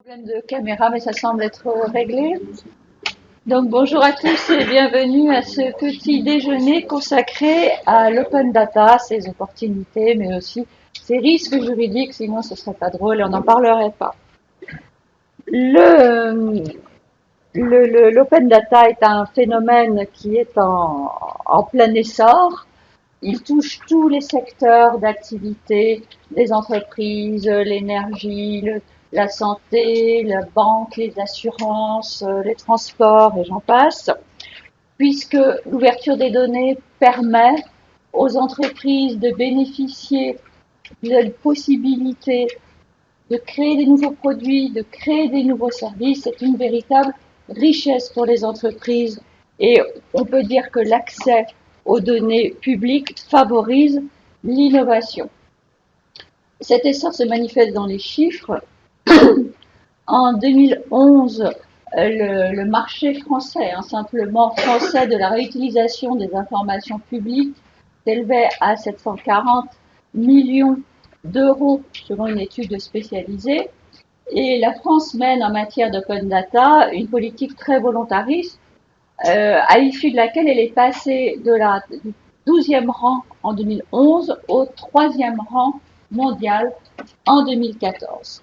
Problème de caméra, mais ça semble être réglé. Donc bonjour à tous et bienvenue à ce petit déjeuner consacré à l'open data, ses opportunités, mais aussi ses risques juridiques, sinon ce serait pas drôle et on n'en parlerait pas. L'open data est un phénomène qui est en plein essor. Il touche tous les secteurs d'activité, les entreprises, l'énergie, la santé, la banque, les assurances, les transports et j'en passe, puisque l'ouverture des données permet aux entreprises de bénéficier de la possibilité de créer des nouveaux produits, de créer des nouveaux services. C'est une véritable richesse pour les entreprises et on peut dire que l'accès aux données publiques favorise l'innovation. Cet essor se manifeste dans les chiffres. En 2011, le marché français, simplement français, de la réutilisation des informations publiques s'élevait à 740 millions d'euros selon une étude spécialisée. Et la France mène en matière d'open data une politique très volontariste, à l'issue de laquelle elle est passée du 12e rang en 2011 au 3e rang mondial en 2014.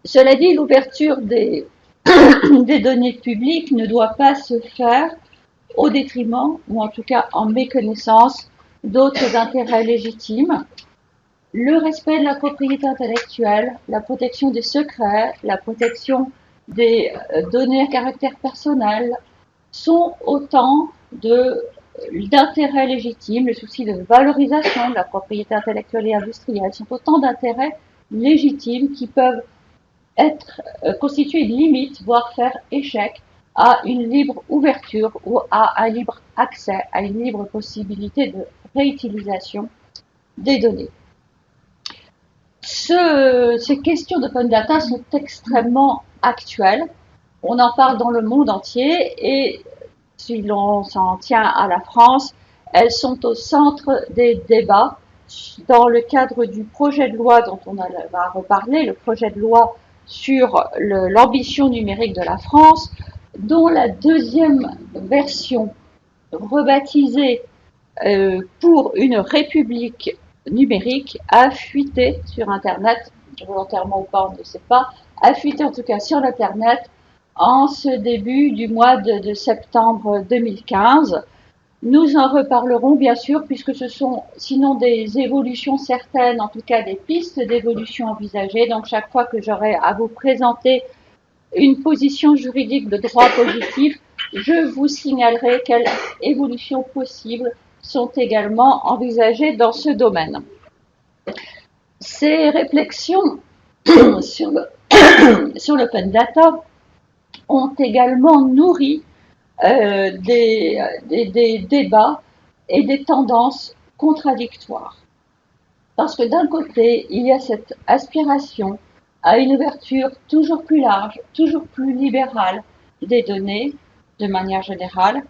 Cela dit, l'ouverture des données publiques ne doit pas se faire au détriment, ou en tout cas en méconnaissance, d'autres intérêts légitimes. Le respect de la propriété intellectuelle, la protection des secrets, la protection des données à caractère personnel sont autant d'intérêts légitimes. Le souci de valorisation de la propriété intellectuelle et industrielle sont autant d'intérêts légitimes qui peuvent constituer une limite, voire faire échec à une libre ouverture ou à un libre accès, à une libre possibilité de réutilisation des données. Ces questions d'open data sont extrêmement actuelles. On en parle dans le monde entier et si l'on s'en tient à la France, elles sont au centre des débats dans le cadre du projet de loi dont on va reparler, le projet de loi sur l'ambition numérique de la France, dont la deuxième version, rebaptisée pour une république numérique, a fuité sur Internet, volontairement ou pas, on ne sait pas, a fuité en tout cas sur Internet en ce début du mois de septembre 2015. Nous en reparlerons bien sûr puisque ce sont sinon des évolutions certaines, en tout cas des pistes d'évolution envisagées. Donc chaque fois que j'aurai à vous présenter une position juridique de droit positif, je vous signalerai quelles évolutions possibles sont également envisagées dans ce domaine. Ces réflexions sur l'open data ont également nourri des débats et des tendances contradictoires. Parce que d'un côté, il y a cette aspiration à une ouverture toujours plus large, toujours plus libérale des données, de manière générale.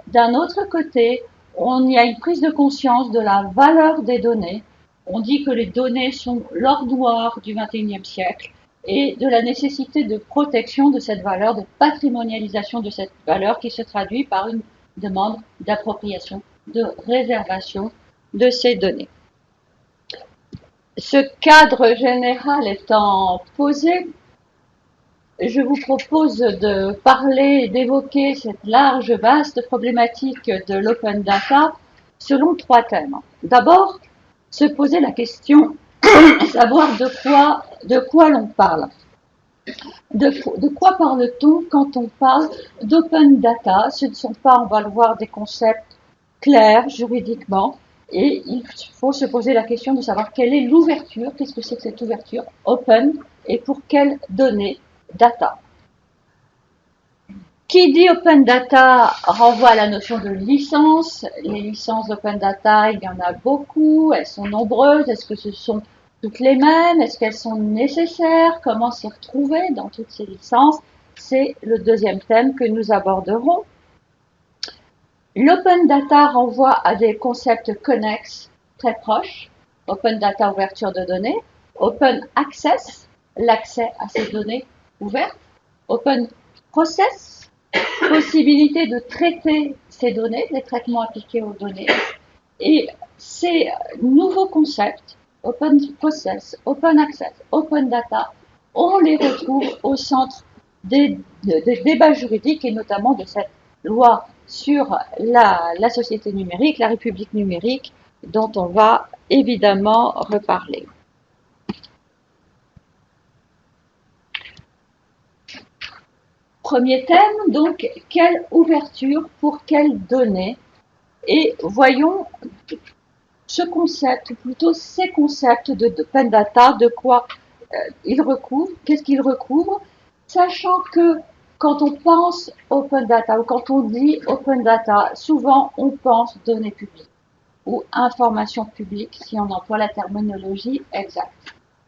D'un autre côté, on y a une prise de conscience de la valeur des données. On dit que les données sont l'or noir du XXIe siècle et de la nécessité de protection de cette valeur, de patrimonialisation de cette valeur qui se traduit par une demande d'appropriation, de réservation de ces données. Ce cadre général étant posé, je vous propose de parler, d'évoquer cette large, vaste problématique de l'open data selon 3 thèmes. D'abord, se poser la question, savoir de quoi l'on parle. De quoi parle-t-on quand on parle d'open data? Ce ne sont pas, on va le voir, des concepts clairs juridiquement. Et il faut se poser la question de savoir quelle est l'ouverture, qu'est-ce que c'est que cette ouverture open et pour quelles données data. Qui dit open data renvoie à la notion de licence. Les licences d'open data, il y en a beaucoup, elles sont nombreuses. Est-ce que ce sont toutes les mêmes? Est-ce qu'elles sont nécessaires? Comment s'y retrouver dans toutes ces licences? C'est le deuxième thème que nous aborderons. L'open data renvoie à des concepts connexes très proches. Open data, ouverture de données. Open access, l'accès à ces données ouvertes. Open process, possibilité de traiter ces données, des traitements appliqués aux données. Et ces nouveaux concepts, open process, open access, open data, on les retrouve au centre des débats juridiques et notamment de cette loi sur la société numérique, la République numérique, dont on va évidemment reparler. Premier thème, donc, quelle ouverture pour quelles données? Et voyons ce concept, ou plutôt ces concepts d'open data, de quoi ils recouvrent, qu'est-ce qu'ils recouvrent, sachant que quand on pense open data ou quand on dit open data, souvent on pense données publiques ou information publique si on emploie la terminologie exacte.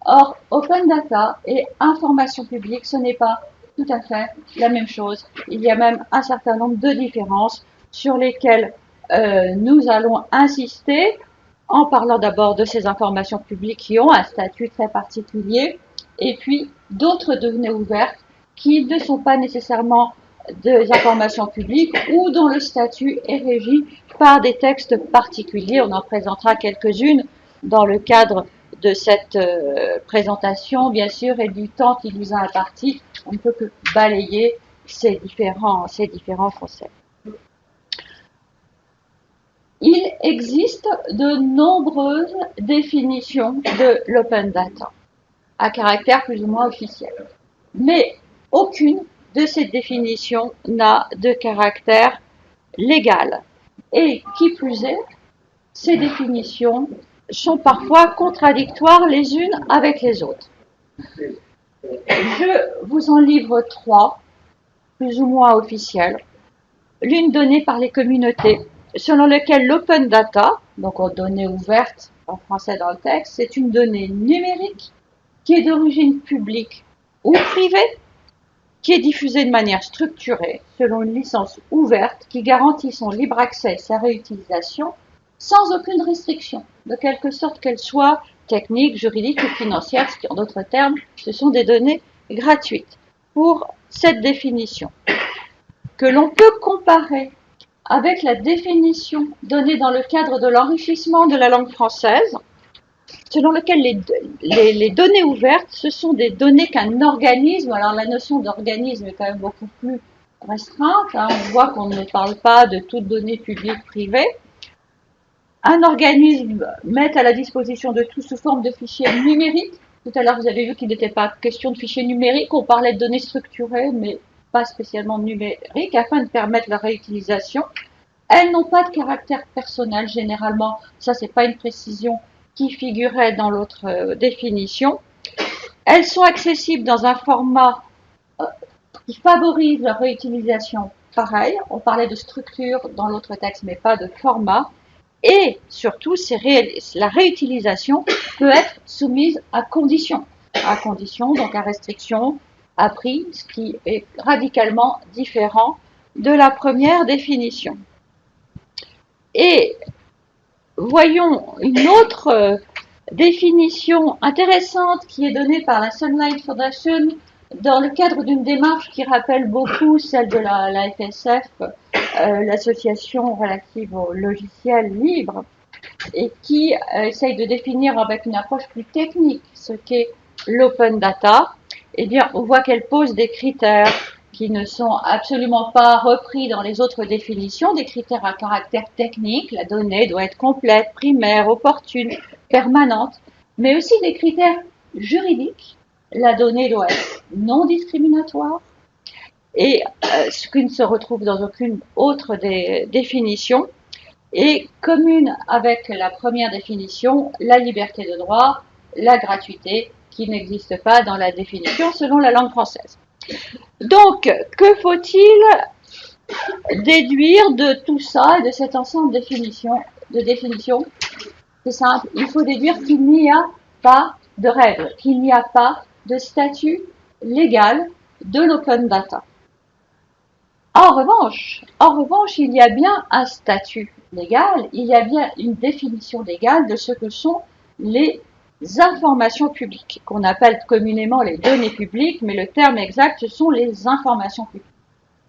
Or, open data et information publique, ce n'est pas tout à fait la même chose. Il y a même un certain nombre de différences sur lesquelles nous allons insister en parlant d'abord de ces informations publiques qui ont un statut très particulier et puis d'autres données ouvertes qui ne sont pas nécessairement des informations publiques ou dont le statut est régi par des textes particuliers. On en présentera quelques-unes dans le cadre de cette présentation, bien sûr, et du temps qui nous a imparti. On ne peut que balayer ces différents concepts. Il existe de nombreuses définitions de l'open data à caractère plus ou moins officiel. Mais aucune de ces définitions n'a de caractère légal. Et qui plus est, ces définitions sont parfois contradictoires les unes avec les autres. Je vous en livre trois, plus ou moins officielles. L'une donnée par les communautés, selon laquelle l'open data, donc en données ouvertes en français dans le texte, c'est une donnée numérique qui est d'origine publique ou privée, qui est diffusée de manière structurée selon une licence ouverte qui garantit son libre accès et sa réutilisation sans aucune restriction, de quelque sorte qu'elle soit technique, juridique ou financière, ce qui en d'autres termes, ce sont des données gratuites. Pour cette définition, que l'on peut comparer avec la définition donnée dans le cadre de l'enrichissement de la langue française, selon lequel les données ouvertes, ce sont des données qu'un organisme, alors la notion d'organisme est quand même beaucoup plus restreinte, hein, on voit qu'on ne parle pas de toutes données publiques privées. Un organisme met à la disposition de tous sous forme de fichiers numériques. Tout à l'heure, vous avez vu qu'il n'était pas question de fichiers numériques, on parlait de données structurées, mais pas spécialement numériques, afin de permettre leur réutilisation. Elles n'ont pas de caractère personnel, généralement. Ça, c'est pas une précision qui figurait dans l'autre définition. Elles sont accessibles dans un format qui favorise leur réutilisation. Pareil, on parlait de structure dans l'autre texte, mais pas de format. Et surtout, la réutilisation peut être soumise à conditions, donc à restriction, à prix, ce qui est radicalement différent de la première définition. Et voyons une autre définition intéressante qui est donnée par la Sunlight Foundation dans le cadre d'une démarche qui rappelle beaucoup celle de la FSF, l'association relative aux logiciels libres, et qui essaye de définir avec une approche plus technique ce qu'est l'open data. Eh bien, on voit qu'elle pose des critères qui ne sont absolument pas repris dans les autres définitions, des critères à caractère technique. La donnée doit être complète, primaire, opportune, permanente, mais aussi des critères juridiques. La donnée doit être non discriminatoire, et ce qui ne se retrouve dans aucune autre des définitions, et commune avec la première définition, la liberté de droit, la gratuité, qui n'existe pas dans la définition selon la langue française. Donc, que faut-il déduire de tout ça et de cet ensemble de définitions? C'est simple, il faut déduire qu'il n'y a pas de règle, qu'il n'y a pas de statut légal de l'open data. En revanche, il y a bien un statut légal, il y a bien une définition légale de ce que sont les informations publiques, qu'on appelle communément les données publiques, mais le terme exact, ce sont les informations publiques.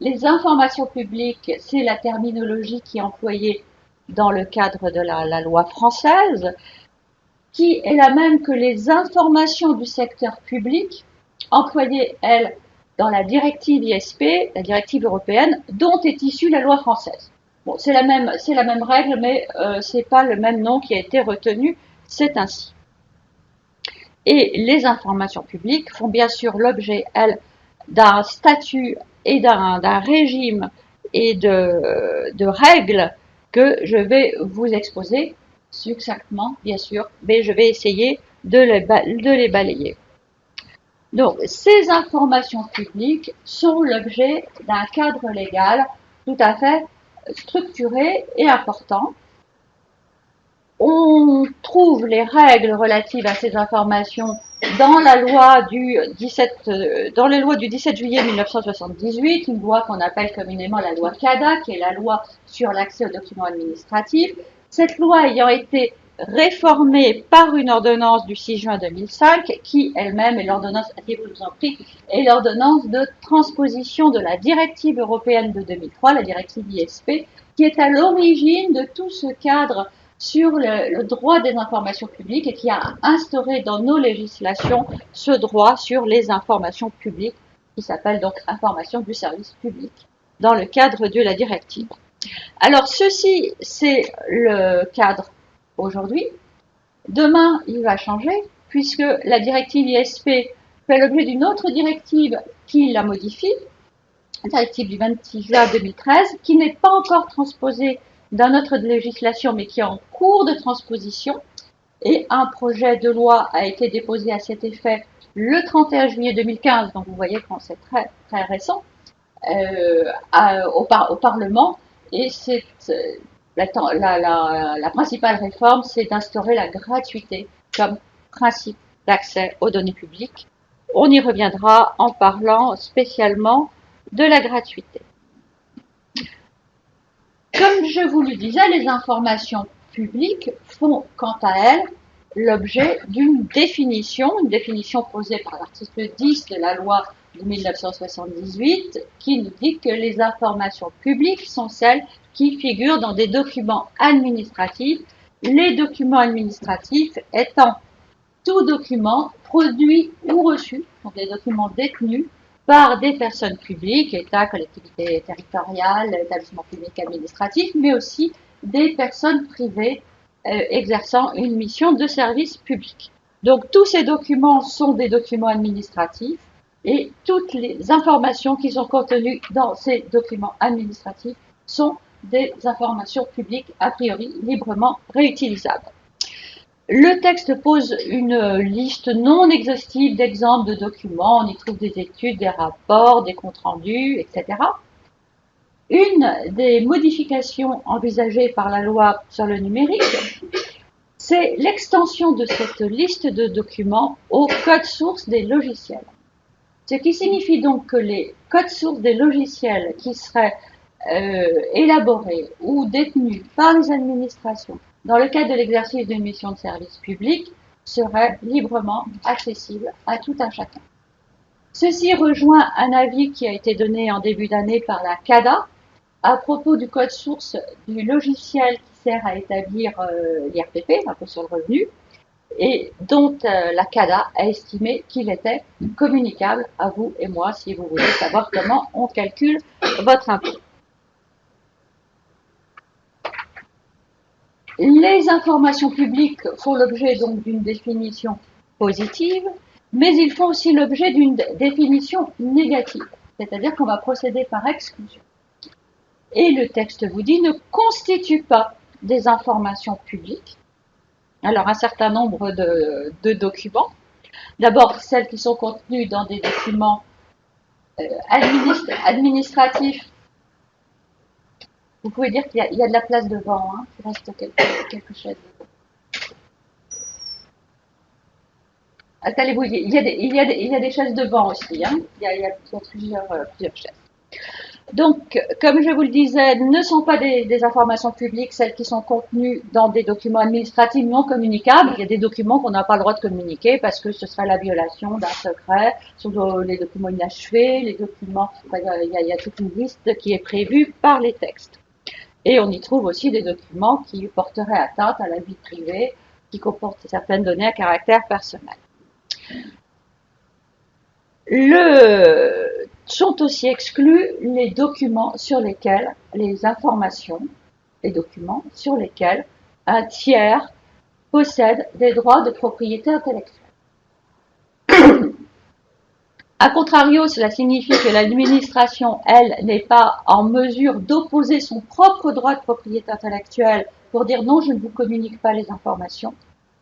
Les informations publiques, c'est la terminologie qui est employée dans le cadre de la loi française, qui est la même que les informations du secteur public, employées, elles, dans la directive ISP, la directive européenne, dont est issue la loi française. Bon, c'est la même règle, mais c'est pas le même nom qui a été retenu, c'est ainsi. Et les informations publiques font bien sûr l'objet, elles, d'un statut et d'un régime et de règles que je vais vous exposer succinctement, bien sûr, mais je vais essayer de les balayer. Donc, ces informations publiques sont l'objet d'un cadre légal tout à fait structuré et important. On trouve les règles relatives à ces informations dans la loi du 17 juillet 1978, une loi qu'on appelle communément la loi CADA, qui est la loi sur l'accès aux documents administratifs. Cette loi ayant été réformée par une ordonnance du 6 juin 2005, qui elle-même est l'ordonnance, je vous en prie, est l'ordonnance de transposition de la directive européenne de 2003, la directive ISP, qui est à l'origine de tout ce cadre sur le droit des informations publiques et qui a instauré dans nos législations ce droit sur les informations publiques qui s'appelle donc information du service public dans le cadre de la directive. Alors ceci, c'est le cadre aujourd'hui. Demain, il va changer puisque la directive ISP fait l'objet d'une autre directive qui la modifie, la directive du 26 juin 2013, qui n'est pas encore transposée dans notre législation, mais qui est en cours de transposition. Et un projet de loi a été déposé à cet effet le 31 juillet 2015, donc vous voyez quand c'est très, très récent, au Parlement. Et c'est la principale réforme, c'est d'instaurer la gratuité comme principe d'accès aux données publiques. On y reviendra en parlant spécialement de la gratuité. Comme je vous le disais, les informations publiques font, quant à elles, l'objet d'une définition posée par l'article 10 de la loi de 1978, qui nous dit que les informations publiques sont celles qui figurent dans des documents administratifs, les documents administratifs étant tout document produit ou reçu, donc des documents détenus par des personnes publiques, État, collectivités territoriales, établissements publics administratifs, mais aussi des personnes privées exerçant une mission de service public. Donc tous ces documents sont des documents administratifs et toutes les informations qui sont contenues dans ces documents administratifs sont des informations publiques a priori librement réutilisables. Le texte pose une liste non exhaustive d'exemples de documents. On y trouve des études, des rapports, des comptes rendus, etc. Une des modifications envisagées par la loi sur le numérique, c'est l'extension de cette liste de documents au code source des logiciels. Ce qui signifie donc que les codes sources des logiciels qui seraient élaborés ou détenus par les administrations dans le cadre de l'exercice d'une mission de service public seraient librement accessibles à tout un chacun. Ceci rejoint un avis qui a été donné en début d'année par la CADA à propos du code source du logiciel qui sert à établir l'IRPP, l'impôt sur le revenu, et dont la CADA a estimé qu'il était communicable à vous et moi si vous voulez savoir comment on calcule votre impôt. Les informations publiques font l'objet donc d'une définition positive, mais ils font aussi l'objet d'une définition négative, c'est-à-dire qu'on va procéder par exclusion. Et le texte vous dit ne constitue pas des informations publiques. Alors un certain nombre de documents. D'abord celles qui sont contenues dans des documents administratifs. Vous pouvez dire qu'il y a de la place devant, hein, il reste quelques chaises. Installez-vous, il y a des chaises devant aussi, hein, il y a plusieurs chaises. Donc, comme je vous le disais, ne sont pas des informations publiques, celles qui sont contenues dans des documents administratifs non communicables. Il y a des documents qu'on n'a pas le droit de communiquer parce que ce serait la violation d'un secret, sur les documents inachevés, les documents, il y a toute une liste qui est prévue par les textes. Et on y trouve aussi des documents qui porteraient atteinte à la vie privée, qui comportent certaines données à caractère personnel. Sont aussi exclus les documents sur lesquels, les informations, les documents sur lesquels un tiers possède des droits de propriété intellectuelle. A contrario, cela signifie que l'administration, elle, n'est pas en mesure d'opposer son propre droit de propriété intellectuelle pour dire non, je ne vous communique pas les informations.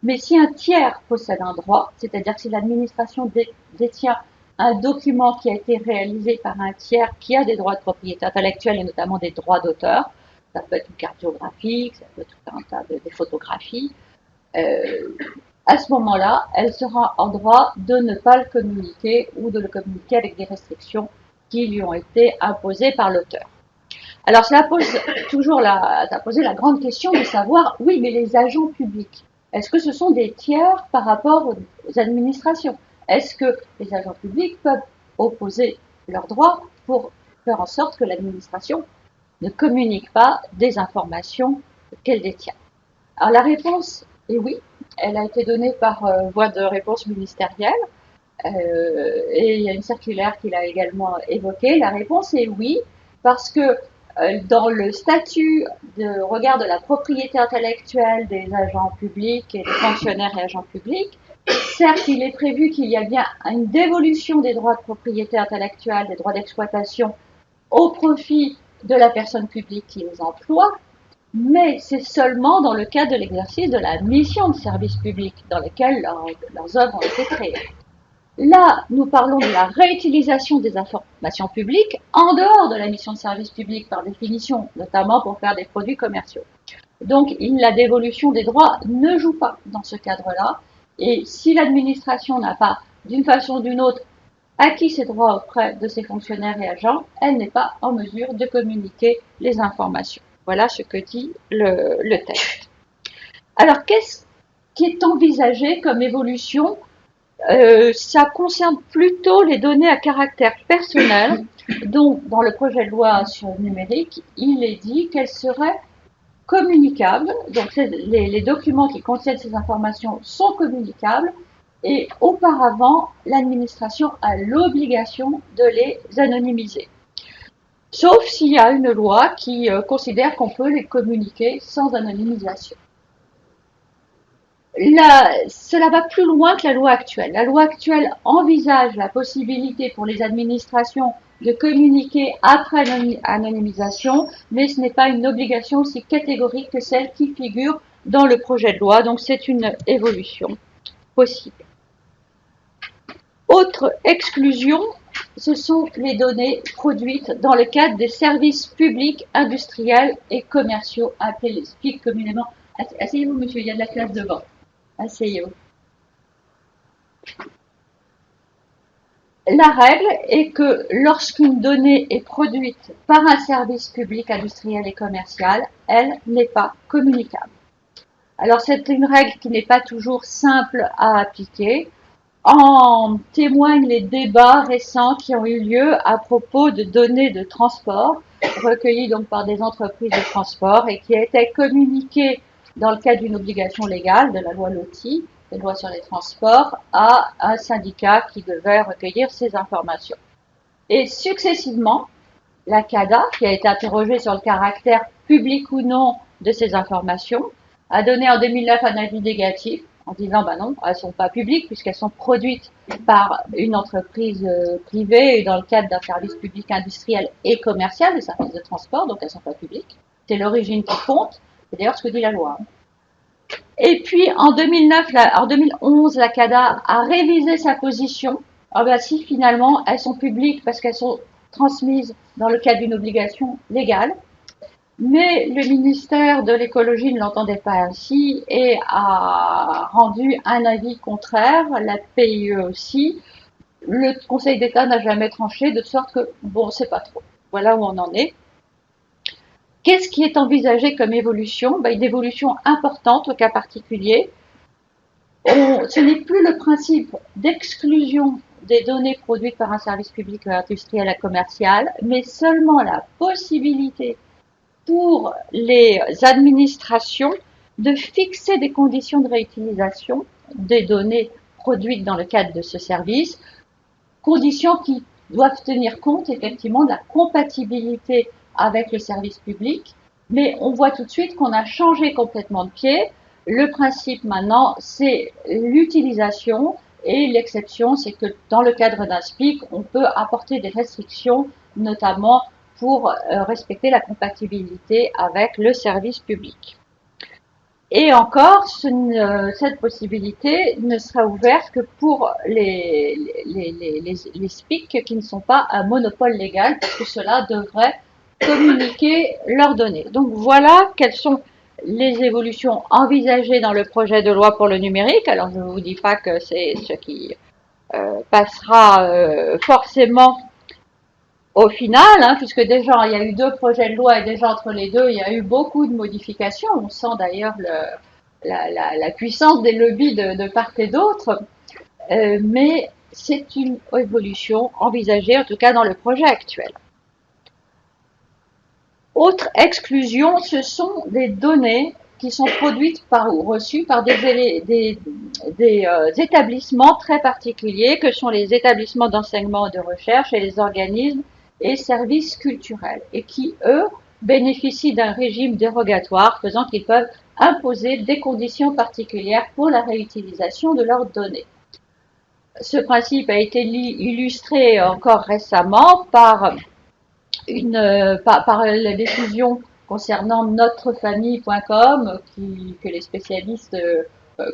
Mais si un tiers possède un droit, c'est-à-dire si l'administration détient un document qui a été réalisé par un tiers qui a des droits de propriété intellectuelle et notamment des droits d'auteur, ça peut être une carte géographique, ça peut être un tas de photographies, à ce moment-là, elle sera en droit de ne pas le communiquer ou de le communiquer avec des restrictions qui lui ont été imposées par l'auteur. Alors cela pose toujours ça a posé la grande question de savoir, oui, mais les agents publics, est-ce que ce sont des tiers par rapport aux administrations? Est-ce que les agents publics peuvent opposer leurs droits pour faire en sorte que l'administration ne communique pas des informations qu'elle détient? Alors la réponse est oui, elle a été donnée par voie de réponse ministérielle et il y a une circulaire qui l'a également évoquée. La réponse est oui, parce que dans le statut de regard de la propriété intellectuelle des agents publics et des fonctionnaires et agents publics, certes, il est prévu qu'il y a bien une dévolution des droits de propriété intellectuelle, des droits d'exploitation au profit de la personne publique qui les emploie, mais c'est seulement dans le cadre de l'exercice de la mission de service public dans lequel leurs œuvres ont été créées. Là, nous parlons de la réutilisation des informations publiques en dehors de la mission de service public par définition, notamment pour faire des produits commerciaux. Donc, la dévolution des droits ne joue pas dans ce cadre-là. Et si l'administration n'a pas, d'une façon ou d'une autre, acquis ses droits auprès de ses fonctionnaires et agents, elle n'est pas en mesure de communiquer les informations. Voilà ce que dit le texte. Alors, qu'est-ce qui est envisagé comme évolution? Ça concerne plutôt les données à caractère personnel. Donc, dans le projet de loi sur le numérique, il est dit qu'elles seraient communicables. Donc, les documents qui contiennent ces informations sont communicables. Et auparavant, l'administration a l'obligation de les anonymiser. Sauf s'il y a une loi qui considère qu'on peut les communiquer sans anonymisation. Cela va plus loin que la loi actuelle. La loi actuelle envisage la possibilité pour les administrations de communiquer après anonymisation, mais ce n'est pas une obligation aussi catégorique que celle qui figure dans le projet de loi. Donc c'est une évolution possible. Autre exclusion, ce sont les données produites dans le cadre des services publics, industriels et commerciaux, appelés les SPIC communément. Asseyez-vous, monsieur, il y a de la classe devant. Asseyez-vous. La règle est que lorsqu'une donnée est produite par un service public, industriel et commercial, elle n'est pas communicable. Alors c'est une règle qui n'est pas toujours simple à appliquer. En témoignent les débats récents qui ont eu lieu à propos de données de transport recueillies donc par des entreprises de transport et qui étaient communiquées dans le cadre d'une obligation légale de la loi LOTI, la loi sur les transports, à un syndicat qui devait recueillir ces informations. Et successivement, la CADA, qui a été interrogée sur le caractère public ou non de ces informations, a donné en 2009 un avis négatif en disant bah non, elles sont pas publiques puisqu'elles sont produites par une entreprise privée dans le cadre d'un service public industriel et commercial, des services de transport, donc elles sont pas publiques. C'est l'origine qui compte. C'est d'ailleurs ce que dit la loi. Et puis en 2011, la CADA a révisé sa position. Ah ben si finalement elles sont publiques parce qu'elles sont transmises dans le cadre d'une obligation légale. Mais le ministère de l'écologie ne l'entendait pas ainsi et a rendu un avis contraire, la PIE aussi. Le Conseil d'État n'a jamais tranché, de sorte que, bon, c'est pas trop. Voilà où on en est. Qu'est-ce qui est envisagé comme évolution? Une évolution importante au cas particulier. Ce n'est plus le principe d'exclusion des données produites par un service public industriel et commercial, mais seulement la possibilité pour les administrations de fixer des conditions de réutilisation des données produites dans le cadre de ce service, conditions qui doivent tenir compte effectivement de la compatibilité avec le service public. Mais on voit tout de suite qu'on a changé complètement de pied. Le principe maintenant, c'est l'utilisation et l'exception, c'est que dans le cadre d'un SPIC, on peut apporter des restrictions, notamment pour respecter la compatibilité avec le service public. Et encore, cette possibilité ne sera ouverte que pour les SPIC qui ne sont pas un monopole légal, parce que cela devrait communiquer leurs données. Donc voilà quelles sont les évolutions envisagées dans le projet de loi pour le numérique. Alors je ne vous dis pas que c'est ce qui passera forcément au final, puisque déjà il y a eu 2 projets de loi et déjà entre les deux, il y a eu beaucoup de modifications. On sent d'ailleurs la puissance des lobbies de part et d'autre, mais c'est une évolution envisagée, en tout cas dans le projet actuel. Autre exclusion, ce sont des données qui sont produites ou reçues par des établissements très particuliers, que sont les établissements d'enseignement et de recherche et les organismes et services culturels, et qui, eux, bénéficient d'un régime dérogatoire faisant qu'ils peuvent imposer des conditions particulières pour la réutilisation de leurs données. Ce principe a été illustré encore récemment par la décision concernant notrefamille.com que les spécialistes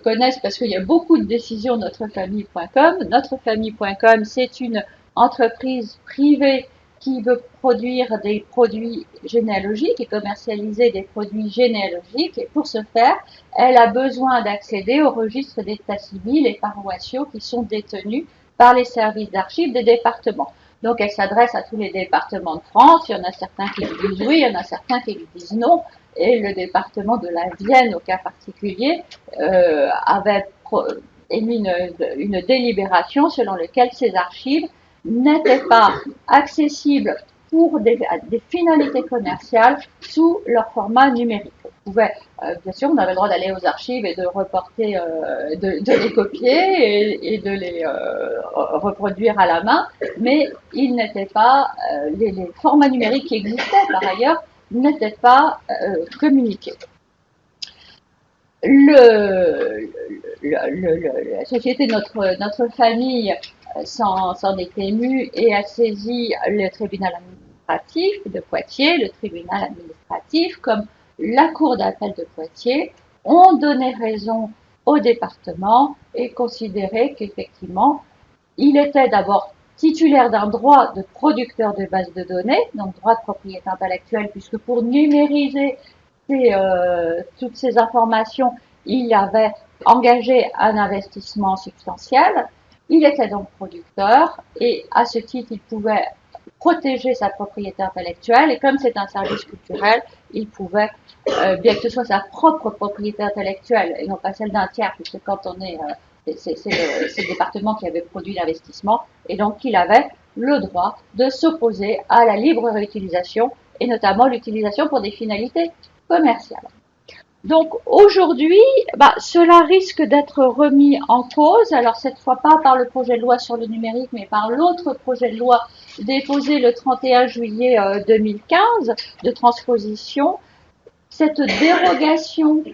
connaissent parce qu'il y a beaucoup de décisions notrefamille.com. Notrefamille.com, c'est une entreprise privée qui veut produire des produits généalogiques et commercialiser des produits généalogiques. Et pour ce faire, elle a besoin d'accéder aux registres d'état civil et paroissiaux qui sont détenus par les services d'archives des départements. Donc, elle s'adresse à tous les départements de France. Il y en a certains qui lui disent oui, il y en a certains qui lui disent non. Et le département de la Vienne, au cas particulier, avait émis une délibération selon laquelle ces archives n'étaient pas accessibles pour des finalités commerciales sous leur format numérique. On pouvait, bien sûr, on avait le droit d'aller aux archives et de reporter, de les copier et de les reproduire à la main, mais ils n'étaient pas, les formats numériques qui existaient par ailleurs n'étaient pas communiqués. La société Notre Famille s'en est émue et a saisi le tribunal administratif de Poitiers, le tribunal administratif comme la cour d'appel de Poitiers ont donné raison au département et considéré qu'effectivement, il était d'abord titulaire d'un droit de producteur de base de données, donc droit de propriété intellectuelle, puisque pour numériser toutes ces informations, il avait engagé un investissement substantiel. Il était donc producteur et à ce titre, il pouvait protéger sa propriété intellectuelle et comme c'est un service culturel, il pouvait, bien que ce soit sa propre propriété intellectuelle et non pas celle d'un tiers, puisque quand on est, c'est le département qui avait produit l'investissement et donc il avait le droit de s'opposer à la libre réutilisation et notamment l'utilisation pour des finalités commerciales. Donc aujourd'hui, cela risque d'être remis en cause, alors cette fois pas par le projet de loi sur le numérique, mais par l'autre projet de loi déposé le 31 juillet 2015 de transposition. Cette dérogation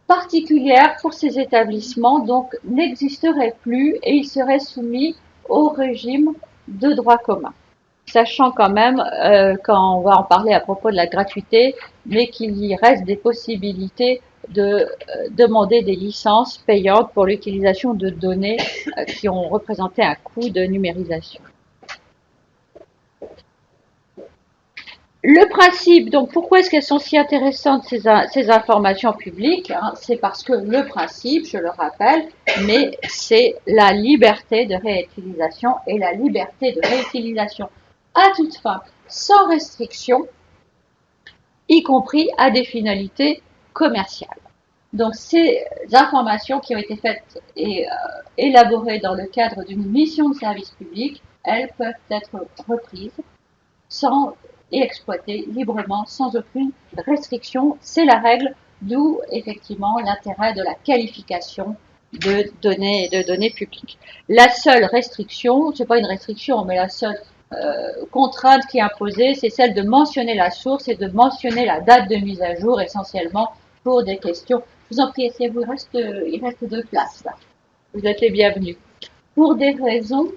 particulière pour ces établissements donc n'existerait plus et ils seraient soumis au régime de droit commun. Sachant quand même, quand on va en parler à propos de la gratuité, mais qu'il y reste des possibilités de demander des licences payantes pour l'utilisation de données qui ont représenté un coût de numérisation. Le principe, donc pourquoi est-ce qu'elles sont si intéressantes ces informations publiques, c'est parce que le principe, je le rappelle, c'est la liberté de réutilisation et la liberté de réutilisation à toute fin, sans restriction, y compris à des finalités commerciales. Donc ces informations qui ont été faites et élaborées dans le cadre d'une mission de service public, elles peuvent être reprises sans et exploitées librement sans aucune restriction. C'est la règle, d'où effectivement l'intérêt de la qualification de données et de données publiques. La seule restriction, c'est pas une restriction, mais la seule contrainte qui est imposée, c'est celle de mentionner la source et de mentionner la date de mise à jour, essentiellement pour des questions. Je vous en prie, il reste 2 places là. Vous êtes les bienvenus. Pour des raisons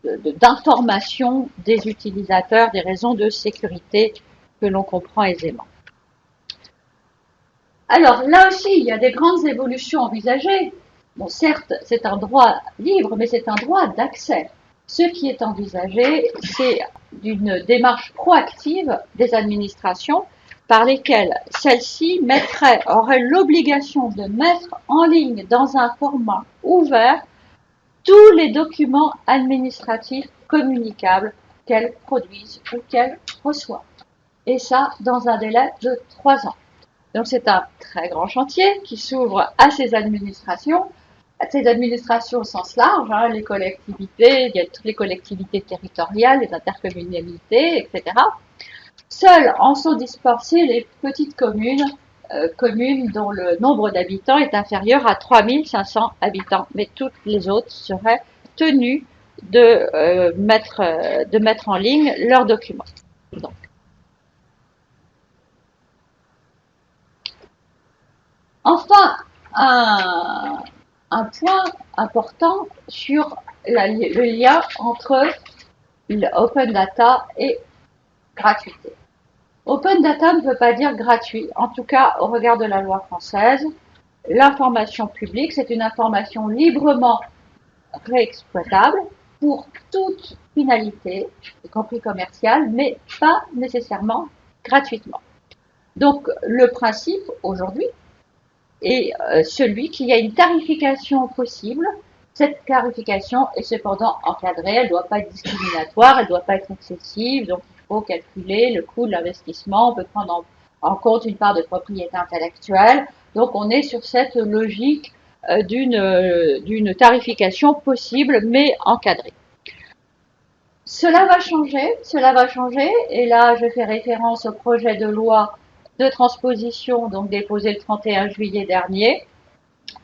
d'information des utilisateurs, des raisons de sécurité que l'on comprend aisément. Alors là aussi, il y a des grandes évolutions envisagées. Bon, certes, c'est un droit libre, mais c'est un droit d'accès. Ce qui est envisagé, c'est d'une démarche proactive des administrations par lesquelles celles-ci auraient l'obligation de mettre en ligne dans un format ouvert tous les documents administratifs communicables qu'elles produisent ou qu'elles reçoivent. Et ça, dans un délai de 3 ans. Donc c'est un très grand chantier qui s'ouvre à ces administrations au sens large, hein, les collectivités, il y a toutes les collectivités territoriales, les intercommunalités, etc. Seules en sont dispensées les petites communes, communes dont le nombre d'habitants est inférieur à 3500 habitants, mais toutes les autres seraient tenues de mettre en ligne leurs documents. Donc, enfin, un point important sur le lien entre l'open data et gratuité. Open data ne veut pas dire gratuit, en tout cas au regard de la loi française. L'information publique, c'est une information librement réexploitable pour toute finalité, y compris commerciale, mais pas nécessairement gratuitement. Donc le principe aujourd'hui est celui qu'il y a une tarification possible. Cette tarification est cependant encadrée, elle ne doit pas être discriminatoire, elle ne doit pas être excessive, donc il faut calculer le coût de l'investissement, on peut prendre en compte une part de propriété intellectuelle. Donc on est sur cette logique d'une tarification possible mais encadrée. Cela va changer, et là je fais référence au projet de loi de transposition donc déposé le 31 juillet dernier,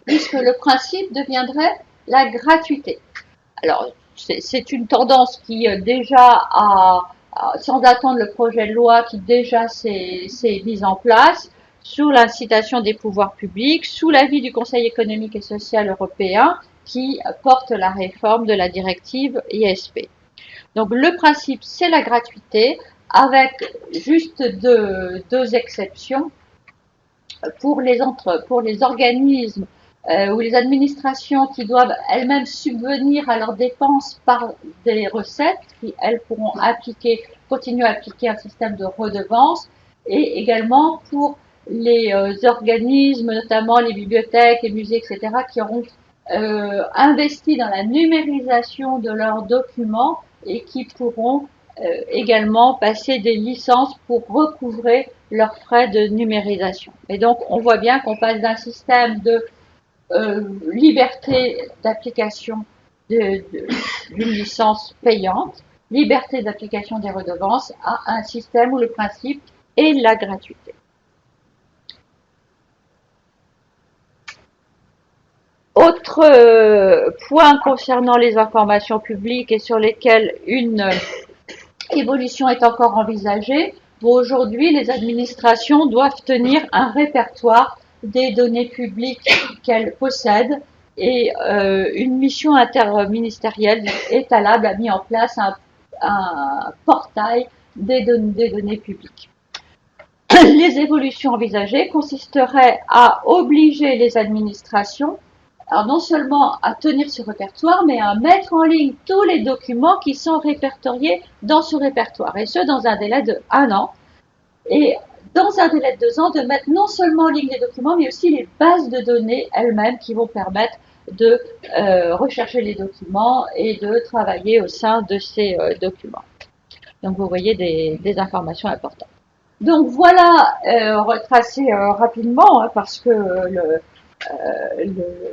puisque le principe deviendrait la gratuité. Alors, c'est une tendance qui déjà sans attendre le projet de loi qui déjà s'est mise en place, sous l'incitation des pouvoirs publics, sous l'avis du Conseil économique et social européen, qui porte la réforme de la directive ISP. Donc, le principe, c'est la gratuité, avec juste deux exceptions pour les organismes ou les administrations qui doivent elles-mêmes subvenir à leurs dépenses par des recettes qui, elles, pourront continuer à appliquer un système de redevance, et également pour les organismes, notamment les bibliothèques, les musées, etc., qui auront investi dans la numérisation de leurs documents et qui pourront également passer des licences pour recouvrer leurs frais de numérisation. Et donc, on voit bien qu'on passe d'un système de liberté d'application d'une licence payante, liberté d'application des redevances, à un système où le principe est la gratuité. Autre point concernant les informations publiques et sur lesquels une évolution est encore envisagée. Bon, aujourd'hui, les administrations doivent tenir un répertoire des données publiques qu'elles possèdent, et une mission interministérielle étalable a mis en place un portail des données publiques. Les évolutions envisagées consisteraient à obliger les administrations, alors non seulement à tenir ce répertoire, mais à mettre en ligne tous les documents qui sont répertoriés dans ce répertoire, et ce dans un délai de 1 an. Et dans un délai de 2 ans, de mettre non seulement en ligne les documents, mais aussi les bases de données elles-mêmes qui vont permettre de rechercher les documents et de travailler au sein de ces documents. Donc vous voyez des informations importantes. Donc voilà, retracé rapidement, hein, parce que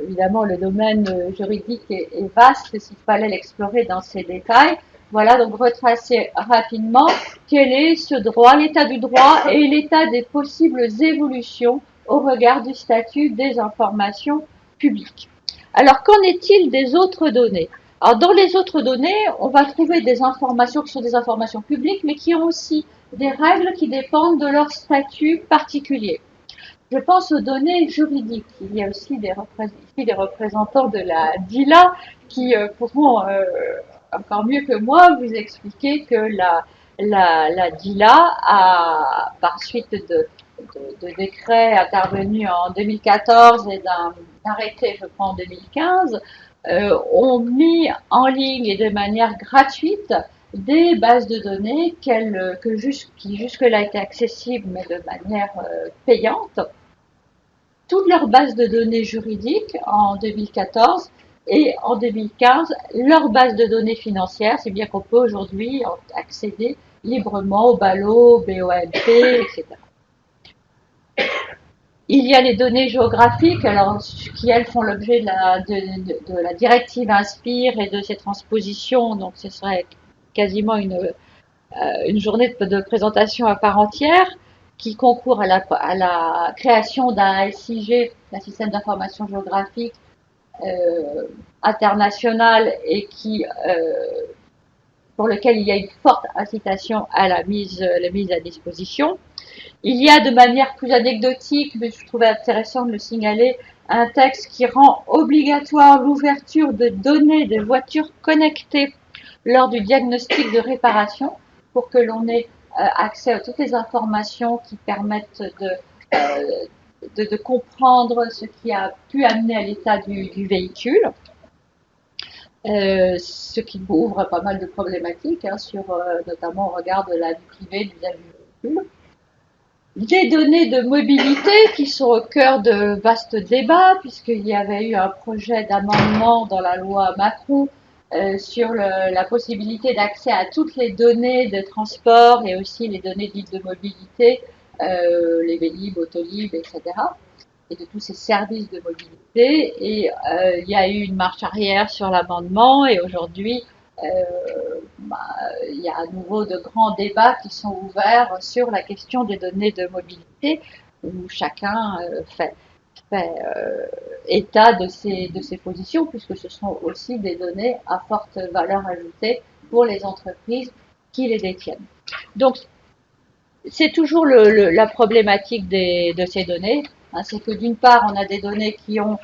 évidemment le domaine juridique est vaste s'il fallait l'explorer dans ses détails. Voilà, donc retracer rapidement quel est ce droit, l'état du droit et l'état des possibles évolutions au regard du statut des informations publiques. Alors, qu'en est-il des autres données? Alors, dans les autres données, on va trouver des informations qui sont des informations publiques, mais qui ont aussi des règles qui dépendent de leur statut particulier. Je pense aux données juridiques. Il y a aussi des représentants de la DILA qui pourront encore mieux que moi vous expliquer que la DILA a, par suite de décrets intervenus en 2014 et d'un arrêté, je crois, en 2015, ont mis en ligne et de manière gratuite des bases de données qui jusque-là étaient accessibles mais de manière payante, toutes leurs bases de données juridiques en 2014 et en 2015, leur base de données financières, c'est bien qu'on peut aujourd'hui accéder librement au BALO, au BOMP, etc. Il y a les données géographiques, alors qui elles font l'objet de la directive Inspire et de ses transpositions, donc ce serait quasiment une journée de présentation à part entière qui concourt à la création d'un SIG, un système d'information géographique international et pour lequel il y a une forte incitation à la mise à disposition. Il y a de manière plus anecdotique, mais je trouvais intéressant de le signaler, un texte qui rend obligatoire l'ouverture de données des voitures connectées lors du diagnostic de réparation pour que l'on ait accès à toutes les informations qui permettent de comprendre ce qui a pu amener à l'état du véhicule. Ce qui ouvre pas mal de problématiques, hein, notamment au regard de la vie privée du véhicule. Des données de mobilité qui sont au cœur de vastes débats, puisqu'il y avait eu un projet d'amendement dans la loi Macron sur la possibilité d'accès à toutes les données de transport et aussi les données dites de mobilité, les Vélib, Autolib, etc. et de tous ces services de mobilité. Et il y a eu une marche arrière sur l'amendement et aujourd'hui, il y a à nouveau de grands débats qui sont ouverts sur la question des données de mobilité où chacun fait état de ses positions puisque ce sont aussi des données à forte valeur ajoutée pour les entreprises qui les détiennent. Donc, c'est toujours la problématique de ces données. Hein, c'est que d'une part, on a des données qui ont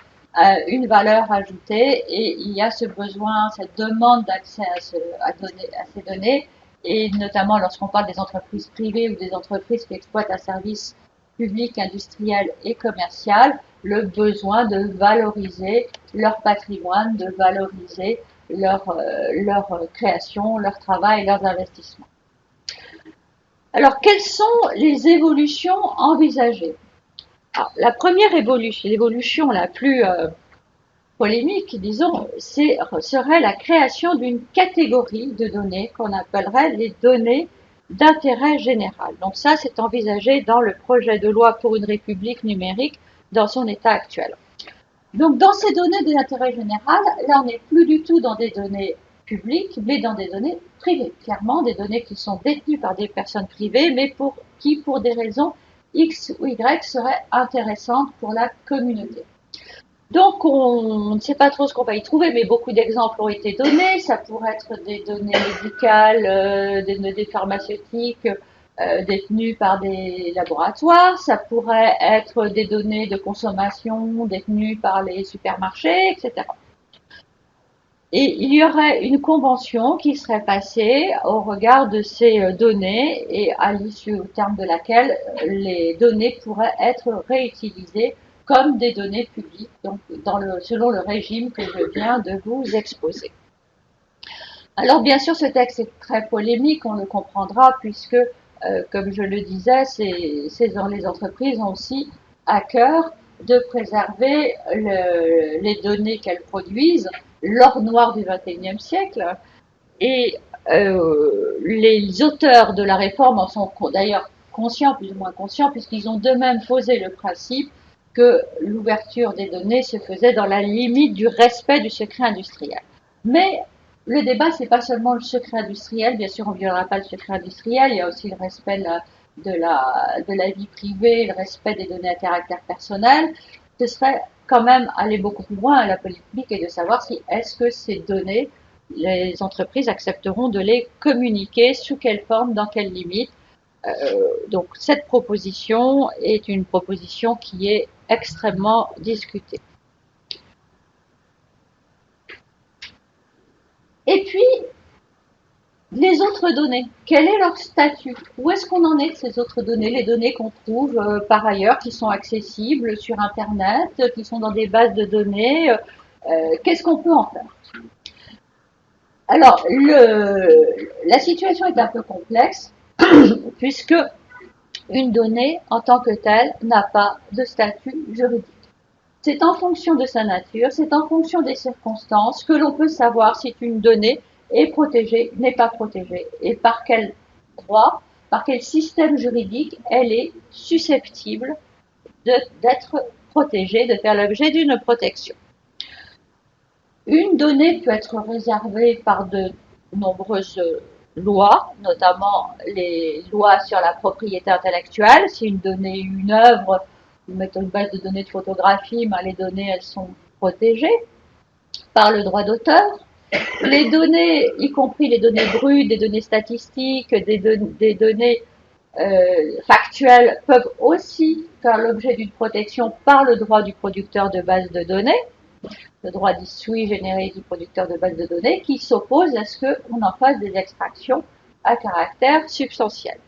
une valeur ajoutée et il y a ce besoin, cette demande d'accès à ces données et notamment lorsqu'on parle des entreprises privées ou des entreprises qui exploitent un service public, industriel et commercial, le besoin de valoriser leur patrimoine, de valoriser leur création, leur travail et leurs investissements. Alors, quelles sont les évolutions envisagées? Alors, la première évolution, l'évolution la plus polémique, disons, serait la création d'une catégorie de données qu'on appellerait les données d'intérêt général. Donc ça, c'est envisagé dans le projet de loi pour une république numérique dans son état actuel. Donc, dans ces données d'intérêt général, là, on n'est plus du tout dans des données publiques, mais dans des données privées. Clairement, des données qui sont détenues par des personnes privées, mais qui, pour des raisons X ou Y, seraient intéressantes pour la communauté. Donc, on ne sait pas trop ce qu'on va y trouver, mais beaucoup d'exemples ont été donnés. Ça pourrait être des données médicales, des données pharmaceutiques détenues par des laboratoires. Ça pourrait être des données de consommation détenues par les supermarchés, etc. Et il y aurait une convention qui serait passée au regard de ces données et à l'issue, au terme de laquelle les données pourraient être réutilisées comme des données publiques, donc selon le régime que je viens de vous exposer. Alors bien sûr, ce texte est très polémique, on le comprendra, puisque, comme je le disais, les entreprises ont aussi à cœur de préserver les données qu'elles produisent, l'or noir du XXIe siècle. Et les auteurs de la réforme en sont d'ailleurs conscients, plus ou moins conscients, puisqu'ils ont d'eux-mêmes posé le principe que l'ouverture des données se faisait dans la limite du respect du secret industriel. Mais le débat, c'est pas seulement le secret industriel, bien sûr on ne violera pas le secret industriel, il y a aussi le respect de la vie privée, le respect des données à caractère personnel. Ce serait quand même aller beaucoup plus loin à la politique et de savoir si est-ce que ces données, les entreprises accepteront de les communiquer, sous quelle forme, dans quelles limites. Donc cette proposition est une proposition qui est extrêmement discutée. Et puis, les autres données, quel est leur statut? Où est-ce qu'on en est de ces autres données? Les données qu'on trouve par ailleurs, qui sont accessibles sur Internet, qui sont dans des bases de données, qu'est-ce qu'on peut en faire? Alors, la situation est un peu complexe, puisque une donnée, en tant que telle, n'a pas de statut juridique. C'est en fonction de sa nature, c'est en fonction des circonstances que l'on peut savoir si une donnée est protégée, n'est pas protégée, et par quel droit, par quel système juridique elle est susceptible d'être protégée, de faire l'objet d'une protection. Une donnée peut être réservée par de nombreuses lois, notamment les lois sur la propriété intellectuelle. Si une donnée, une œuvre, nous mettons une base de données de photographie, ben les données, elles sont protégées par le droit d'auteur. Les données, y compris les données brutes, des données statistiques, des données factuelles, peuvent aussi faire l'objet d'une protection par le droit du producteur de base de données, le droit dit sui generis du producteur de base de données, qui s'oppose à ce qu'on en fasse des extractions à caractère substantiel.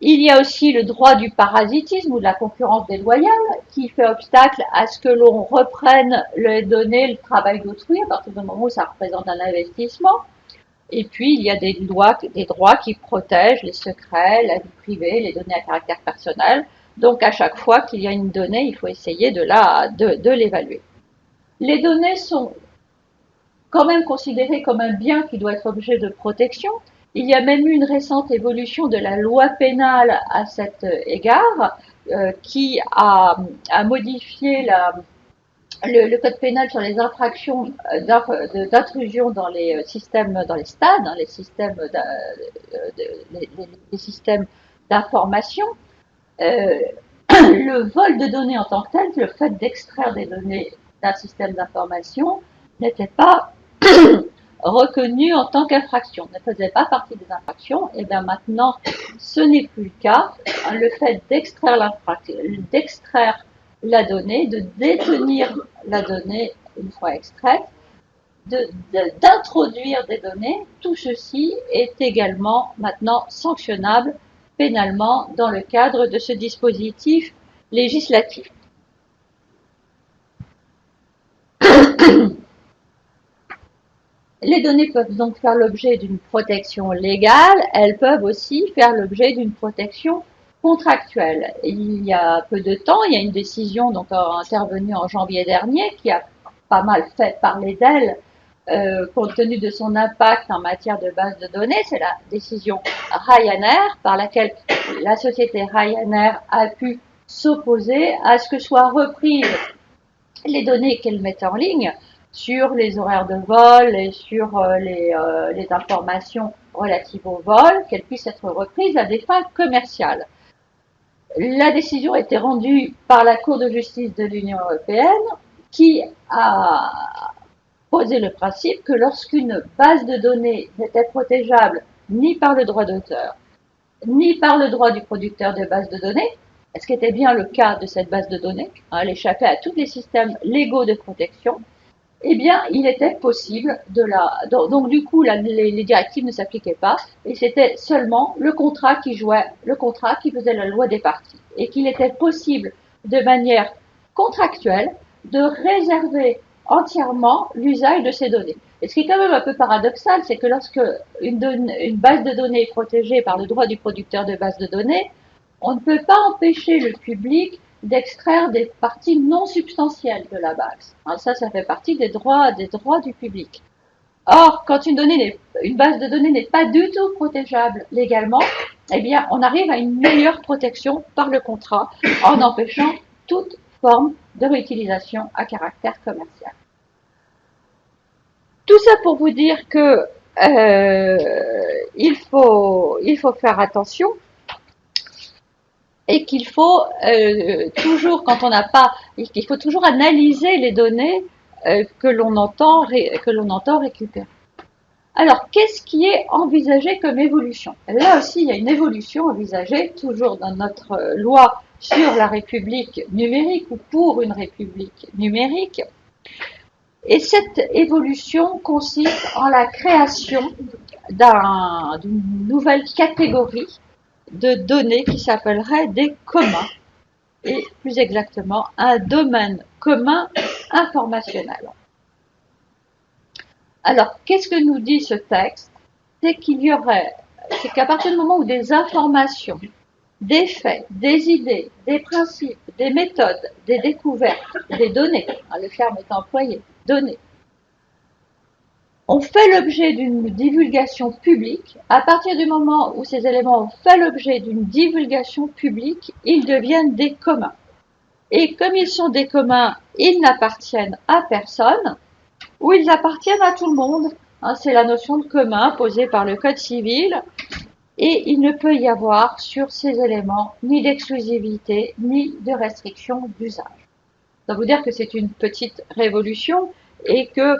Il y a aussi le droit du parasitisme ou de la concurrence déloyale qui fait obstacle à ce que l'on reprenne les données, le travail d'autrui à partir du moment où ça représente un investissement. Et puis, il y a des droits qui protègent les secrets, la vie privée, les données à caractère personnel. Donc, à chaque fois qu'il y a une donnée, il faut essayer de l'évaluer. Les données sont quand même considérées comme un bien qui doit être objet de protection. Il y a même eu une récente évolution de la loi pénale à cet égard, qui a modifié le code pénal sur les infractions d'intrusion dans les systèmes, dans les stades, les systèmes d'information. Le vol de données en tant que tel, le fait d'extraire des données d'un système d'information, n'était pas reconnu en tant qu'infraction, ne faisait pas partie des infractions. Et bien maintenant, ce n'est plus le cas. Le fait d'extraire la donnée, de détenir la donnée une fois extraite, d'introduire des données, tout ceci est également maintenant sanctionnable pénalement dans le cadre de ce dispositif législatif. Les données peuvent donc faire l'objet d'une protection légale, elles peuvent aussi faire l'objet d'une protection contractuelle. Il y a peu de temps, il y a une décision donc intervenue en janvier dernier qui a pas mal fait parler d'elle compte tenu de son impact en matière de base de données. C'est la décision Ryanair par laquelle la société Ryanair a pu s'opposer à ce que soient reprises les données qu'elle mettait en ligne sur les horaires de vol et sur les informations relatives au vol, qu'elles puissent être reprises à des fins commerciales. La décision a été rendue par la Cour de justice de l'Union européenne qui a posé le principe que lorsqu'une base de données n'était protégeable ni par le droit d'auteur, ni par le droit du producteur de base de données, ce qui était bien le cas de cette base de données, elle échappait à tous les systèmes légaux de protection, eh bien, il était possible donc du coup, les directives ne s'appliquaient pas, et c'était seulement le contrat qui jouait, le contrat qui faisait la loi des parties, et qu'il était possible, de manière contractuelle, de réserver entièrement l'usage de ces données. Et ce qui est quand même un peu paradoxal, c'est que lorsque une base de données est protégée par le droit du producteur de base de données, on ne peut pas empêcher le public d'extraire des parties non substantielles de la base. Alors ça fait partie des droits du public. Or, quand une base de données n'est pas du tout protégeable légalement, eh bien, on arrive à une meilleure protection par le contrat en empêchant toute forme de réutilisation à caractère commercial. Tout ça pour vous dire que il faut faire attention et qu'il faut toujours, quand on n'a pas, il faut toujours analyser les données que l'on entend récupérer. Alors, qu'est-ce qui est envisagé comme évolution? Là aussi, il y a une évolution envisagée, toujours dans notre loi sur la République numérique ou pour une République numérique. Et cette évolution consiste en la création d'une nouvelle catégorie de données qui s'appellerait des communs, et plus exactement un domaine commun informationnel. Alors, qu'est-ce que nous dit ce texte? C'est qu'à partir du moment où des informations, des faits, des idées, des principes, des méthodes, des découvertes, des données, le terme est employé, données, ont fait l'objet d'une divulgation publique, à partir du moment où ces éléments ont fait l'objet d'une divulgation publique, ils deviennent des communs. Et comme ils sont des communs, ils n'appartiennent à personne, ou ils appartiennent à tout le monde. C'est la notion de commun posée par le Code civil, et il ne peut y avoir sur ces éléments ni d'exclusivité, ni de restriction d'usage. Ça veut dire que c'est une petite révolution et que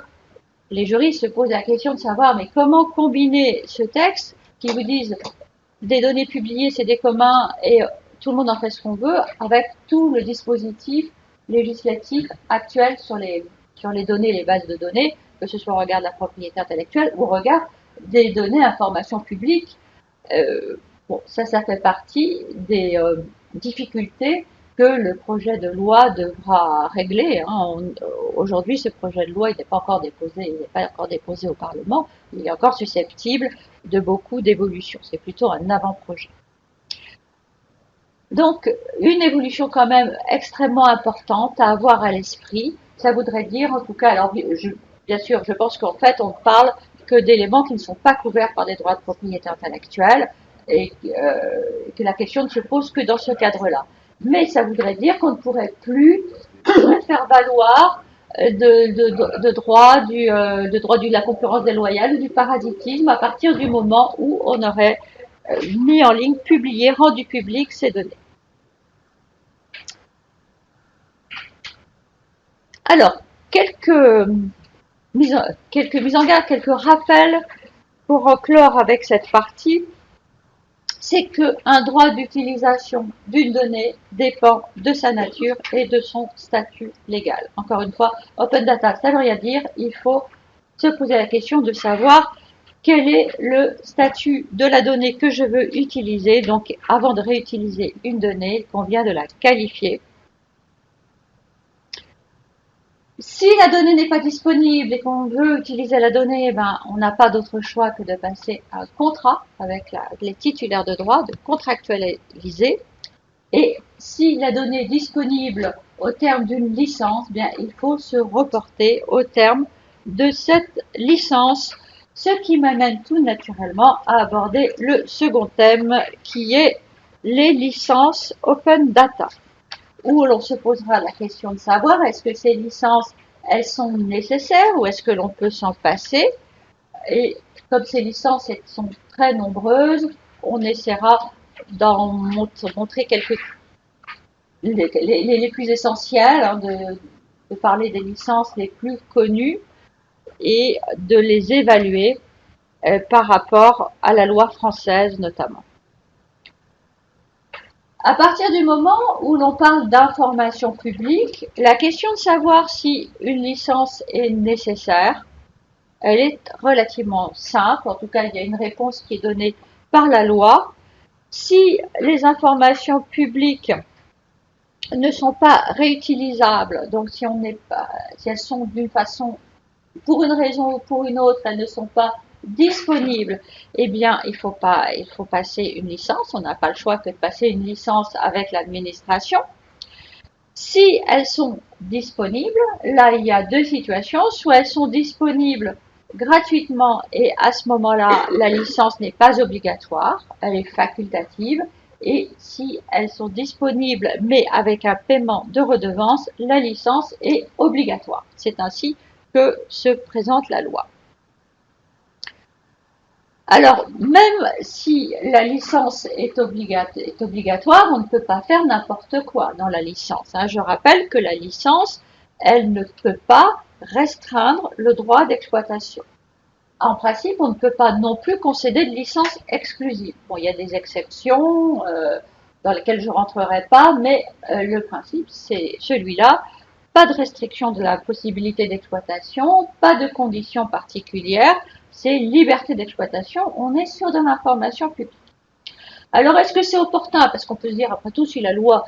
les juristes se posent la question de savoir mais comment combiner ce texte qui vous disent des données publiées, c'est des communs et tout le monde en fait ce qu'on veut, avec tout le dispositif législatif actuel sur les données, les bases de données, que ce soit au regard de la propriété intellectuelle ou au regard des données informations publiques. Bon, ça fait partie des difficultés que le projet de loi devra régler. Aujourd'hui, ce projet de loi, il n'est pas encore déposé au Parlement. Il est encore susceptible de beaucoup d'évolutions. C'est plutôt un avant-projet. Donc, une évolution quand même extrêmement importante à avoir à l'esprit. Ça voudrait dire, en tout cas, alors bien sûr, je pense qu'en fait, on parle que d'éléments qui ne sont pas couverts par des droits de propriété intellectuelle et que la question ne se pose que dans ce cadre-là. Mais ça voudrait dire qu'on ne pourrait plus faire valoir de droit de la concurrence déloyale ou du parasitisme à partir du moment où on aurait mis en ligne, publié, rendu public ces données. Alors, quelques mises en garde, quelques rappels pour clore avec cette partie. C'est qu'un droit d'utilisation d'une donnée dépend de sa nature et de son statut légal. Encore une fois, open data, ça ne veut rien dire. Il faut se poser la question de savoir quel est le statut de la donnée que je veux utiliser. Donc, avant de réutiliser une donnée, il convient de la qualifier. Si la donnée n'est pas disponible et qu'on veut utiliser la donnée, on n'a pas d'autre choix que de passer un contrat avec les titulaires de droit, de contractualiser. Et si la donnée est disponible au terme d'une licence, il faut se reporter au terme de cette licence, ce qui m'amène tout naturellement à aborder le second thème qui est les licences open data, où l'on se posera la question de savoir est-ce que ces licences, elles sont nécessaires ou est-ce que l'on peut s'en passer. Et comme ces licences sont très nombreuses, on essaiera d'en montrer quelques les plus essentielles, de parler des licences les plus connues et de les évaluer par rapport à la loi française notamment. À partir du moment où l'on parle d'information publique, la question de savoir si une licence est nécessaire, elle est relativement simple. En tout cas, il y a une réponse qui est donnée par la loi. Si les informations publiques ne sont pas réutilisables, donc si elles sont d'une façon, pour une raison ou pour une autre, elles ne sont pas disponible, il faut passer une licence. On n'a pas le choix que de passer une licence avec l'administration. Si elles sont disponibles, là il y a deux situations, soit elles sont disponibles gratuitement et à ce moment-là la licence n'est pas obligatoire, elle est facultative, et si elles sont disponibles mais avec un paiement de redevance, la licence est obligatoire. C'est ainsi que se présente la loi. Alors, même si la licence est obligatoire, on ne peut pas faire n'importe quoi dans la licence. Je rappelle que la licence, elle ne peut pas restreindre le droit d'exploitation. En principe, on ne peut pas non plus concéder de licence exclusive. Bon, il y a des exceptions dans lesquelles je ne rentrerai pas, mais le principe, c'est celui-là. Pas de restriction de la possibilité d'exploitation, pas de conditions particulières, c'est liberté d'exploitation, on est sur de l'information publique. Alors, est-ce que c'est opportun? Parce qu'on peut se dire, après tout, si la loi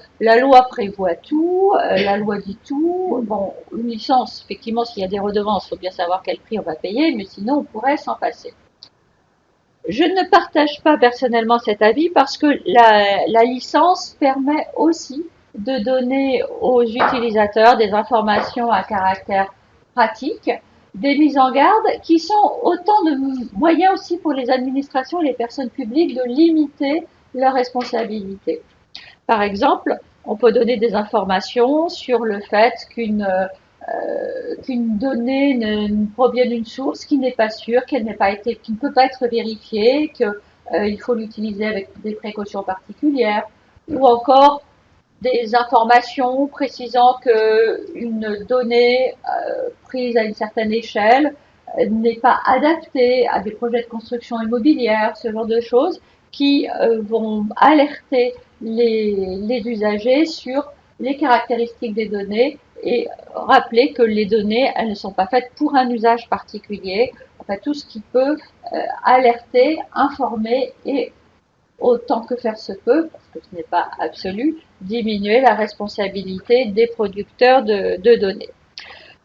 prévoit tout, la loi dit tout, bon, une licence, effectivement, s'il y a des redevances, il faut bien savoir quel prix on va payer, mais sinon, on pourrait s'en passer. Je ne partage pas personnellement cet avis parce que la licence permet aussi de donner aux utilisateurs des informations à caractère pratique, des mises en garde qui sont autant de moyens aussi pour les administrations et les personnes publiques de limiter leurs responsabilités. Par exemple, on peut donner des informations sur le fait qu'une donnée ne provient d'une source qui n'est pas sûre, qui ne peut pas être vérifiée, qu'il faut l'utiliser avec des précautions particulières, ou encore des informations précisant qu'une donnée prise à une certaine échelle n'est pas adaptée à des projets de construction immobilière, ce genre de choses qui vont alerter les usagers sur les caractéristiques des données et rappeler que les données, elles ne sont pas faites pour un usage particulier. Enfin, tout ce qui peut alerter, informer et autant que faire se peut, parce que ce n'est pas absolu, diminuer la responsabilité des producteurs de données.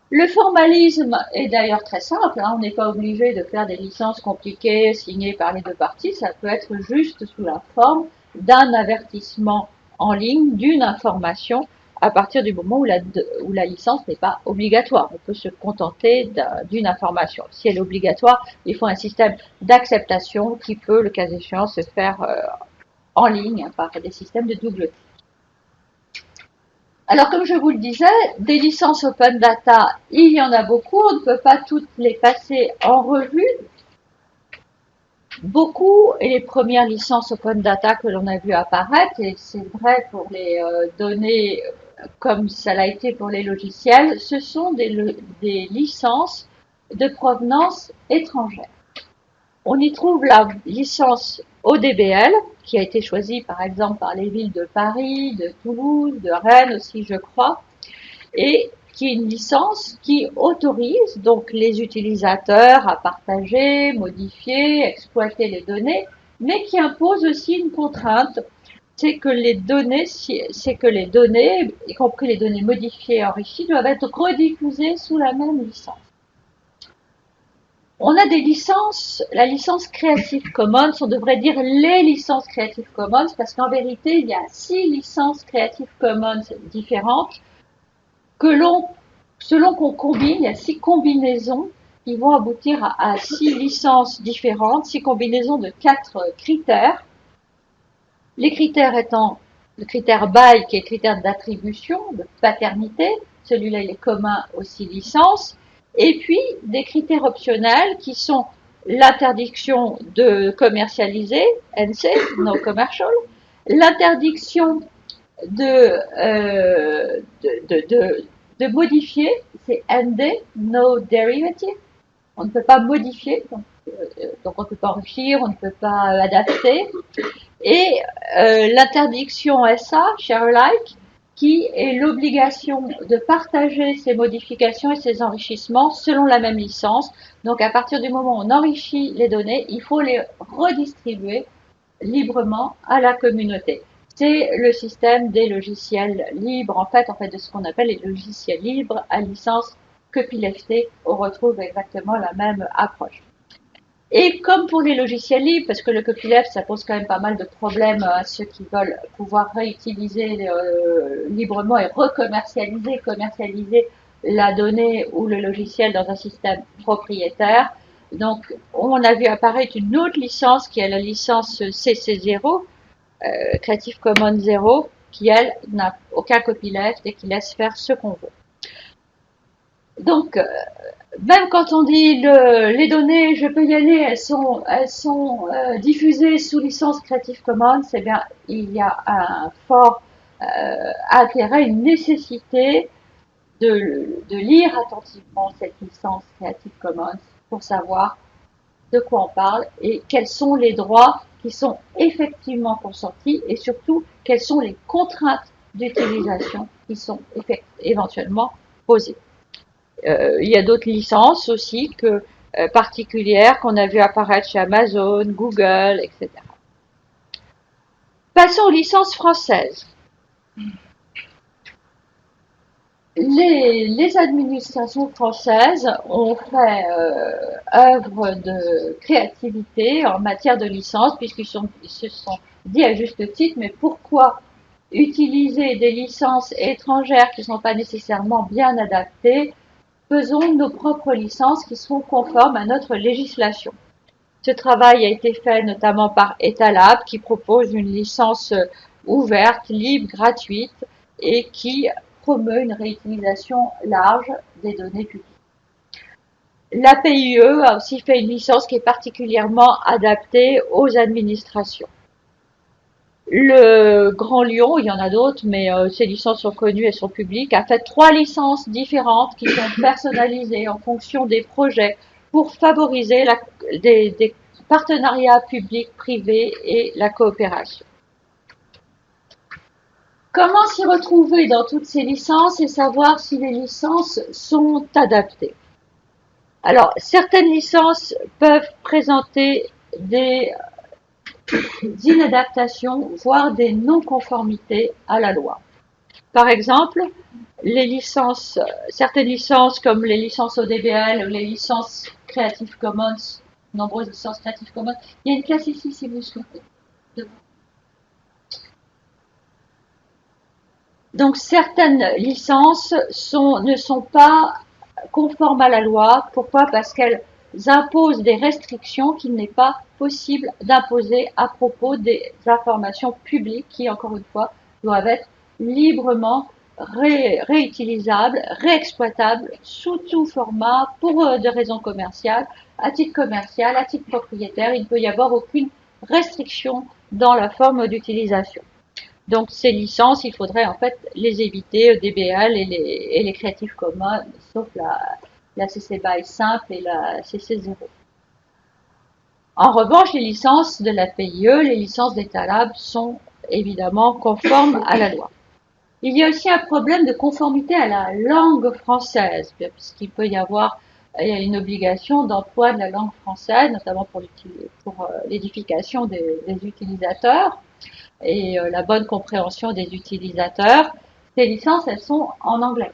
Le formalisme est d'ailleurs très simple, on n'est pas obligé de faire des licences compliquées signées par les deux parties, ça peut être juste sous la forme d'un avertissement en ligne, d'une information à partir du moment où la licence n'est pas obligatoire. On peut se contenter d'une information. Si elle est obligatoire, il faut un système d'acceptation qui peut, le cas échéant, se faire en ligne par des systèmes de double clic. Alors, comme je vous le disais, des licences open data, il y en a beaucoup. On ne peut pas toutes les passer en revue. Beaucoup, et les premières licences open data que l'on a vu apparaître, et c'est vrai pour les données comme ça l'a été pour les logiciels, ce sont des licences de provenance étrangère. On y trouve la licence ODBL, qui a été choisie par exemple par les villes de Paris, de Toulouse, de Rennes aussi je crois, et qui est une licence qui autorise donc les utilisateurs à partager, modifier, exploiter les données, mais qui impose aussi une contrainte, c'est que les données, y compris les données modifiées et enrichies, doivent être rediffusées sous la même licence. On a des licences, la licence Creative Commons, on devrait dire les licences Creative Commons, parce qu'en vérité, il y a 6 licences Creative Commons différentes selon qu'on combine, il y a 6 combinaisons qui vont aboutir à 6 licences différentes, 6 combinaisons de 4 critères. Les critères étant le critère BY, qui est le critère d'attribution, de paternité, celui-là il est commun aux 6 licences, et puis des critères optionnels qui sont l'interdiction de commercialiser, NC, no commercial, l'interdiction de modifier, c'est ND, no derivative, on ne peut pas modifier, donc on ne peut pas enrichir, on ne peut pas adapter, et l'interdiction SA, share alike, qui est l'obligation de partager ces modifications et ces enrichissements selon la même licence. Donc à partir du moment où on enrichit les données, il faut les redistribuer librement à la communauté. C'est le système des logiciels libres, en fait de ce qu'on appelle les logiciels libres à licence copyleft, on retrouve exactement la même approche. Et comme pour les logiciels libres, parce que le copyleft, ça pose quand même pas mal de problèmes à ceux qui veulent pouvoir réutiliser librement et commercialiser la donnée ou le logiciel dans un système propriétaire. Donc, on a vu apparaître une autre licence qui est la licence CC0, Creative Commons 0, qui, elle, n'a aucun copyleft et qui laisse faire ce qu'on veut. Donc, même quand on dit les données, je peux y aller, elles sont diffusées sous licence Creative Commons, eh bien, il y a un fort intérêt, une nécessité de lire attentivement cette licence Creative Commons pour savoir de quoi on parle et quels sont les droits qui sont effectivement consentis et surtout quelles sont les contraintes d'utilisation qui sont éventuellement posées. Il y a d'autres licences aussi particulières qu'on a vu apparaître chez Amazon, Google, etc. Passons aux licences françaises. Les administrations françaises ont fait œuvre de créativité en matière de licence, puisqu'ils se sont dit à juste titre, mais pourquoi utiliser des licences étrangères qui ne sont pas nécessairement bien adaptées? Faisons nos propres licences qui seront conformes à notre législation. Ce travail a été fait notamment par Etalab, qui propose une licence ouverte, libre, gratuite et qui promeut une réutilisation large des données publiques. La PIE a aussi fait une licence qui est particulièrement adaptée aux administrations. Le Grand Lyon, il y en a d'autres, mais ces licences sont connues et sont publiques, a fait 3 licences différentes qui sont personnalisées en fonction des projets pour favoriser des partenariats publics-privés et la coopération. Comment s'y retrouver dans toutes ces licences et savoir si les licences sont adaptées? Alors, certaines licences peuvent présenter des inadaptations, voire des non-conformités à la loi. Par exemple, certaines licences comme les licences ODBL ou les licences Creative Commons, nombreuses licences Creative Commons, il y a une classe ici si vous souhaitez. Donc certaines licences ne sont pas conformes à la loi. Pourquoi? Parce qu'elles imposent des restrictions qu'il n'est pas possible d'imposer à propos des informations publiques qui, encore une fois, doivent être librement réutilisables, réexploitables sous tout format pour des raisons commerciales, à titre commercial, à titre propriétaire. Il ne peut y avoir aucune restriction dans la forme d'utilisation. Donc ces licences, il faudrait en fait les éviter, DBL et les Creative Commons, sauf la CC BY simple et la CC0. En revanche, les licences de la PIE, les licences d'Etalab sont évidemment conformes à la loi. Il y a aussi un problème de conformité à la langue française, puisqu'il peut y avoir une obligation d'emploi de la langue française, notamment pour l'édification des utilisateurs et la bonne compréhension des utilisateurs. Ces licences, elles sont en anglais.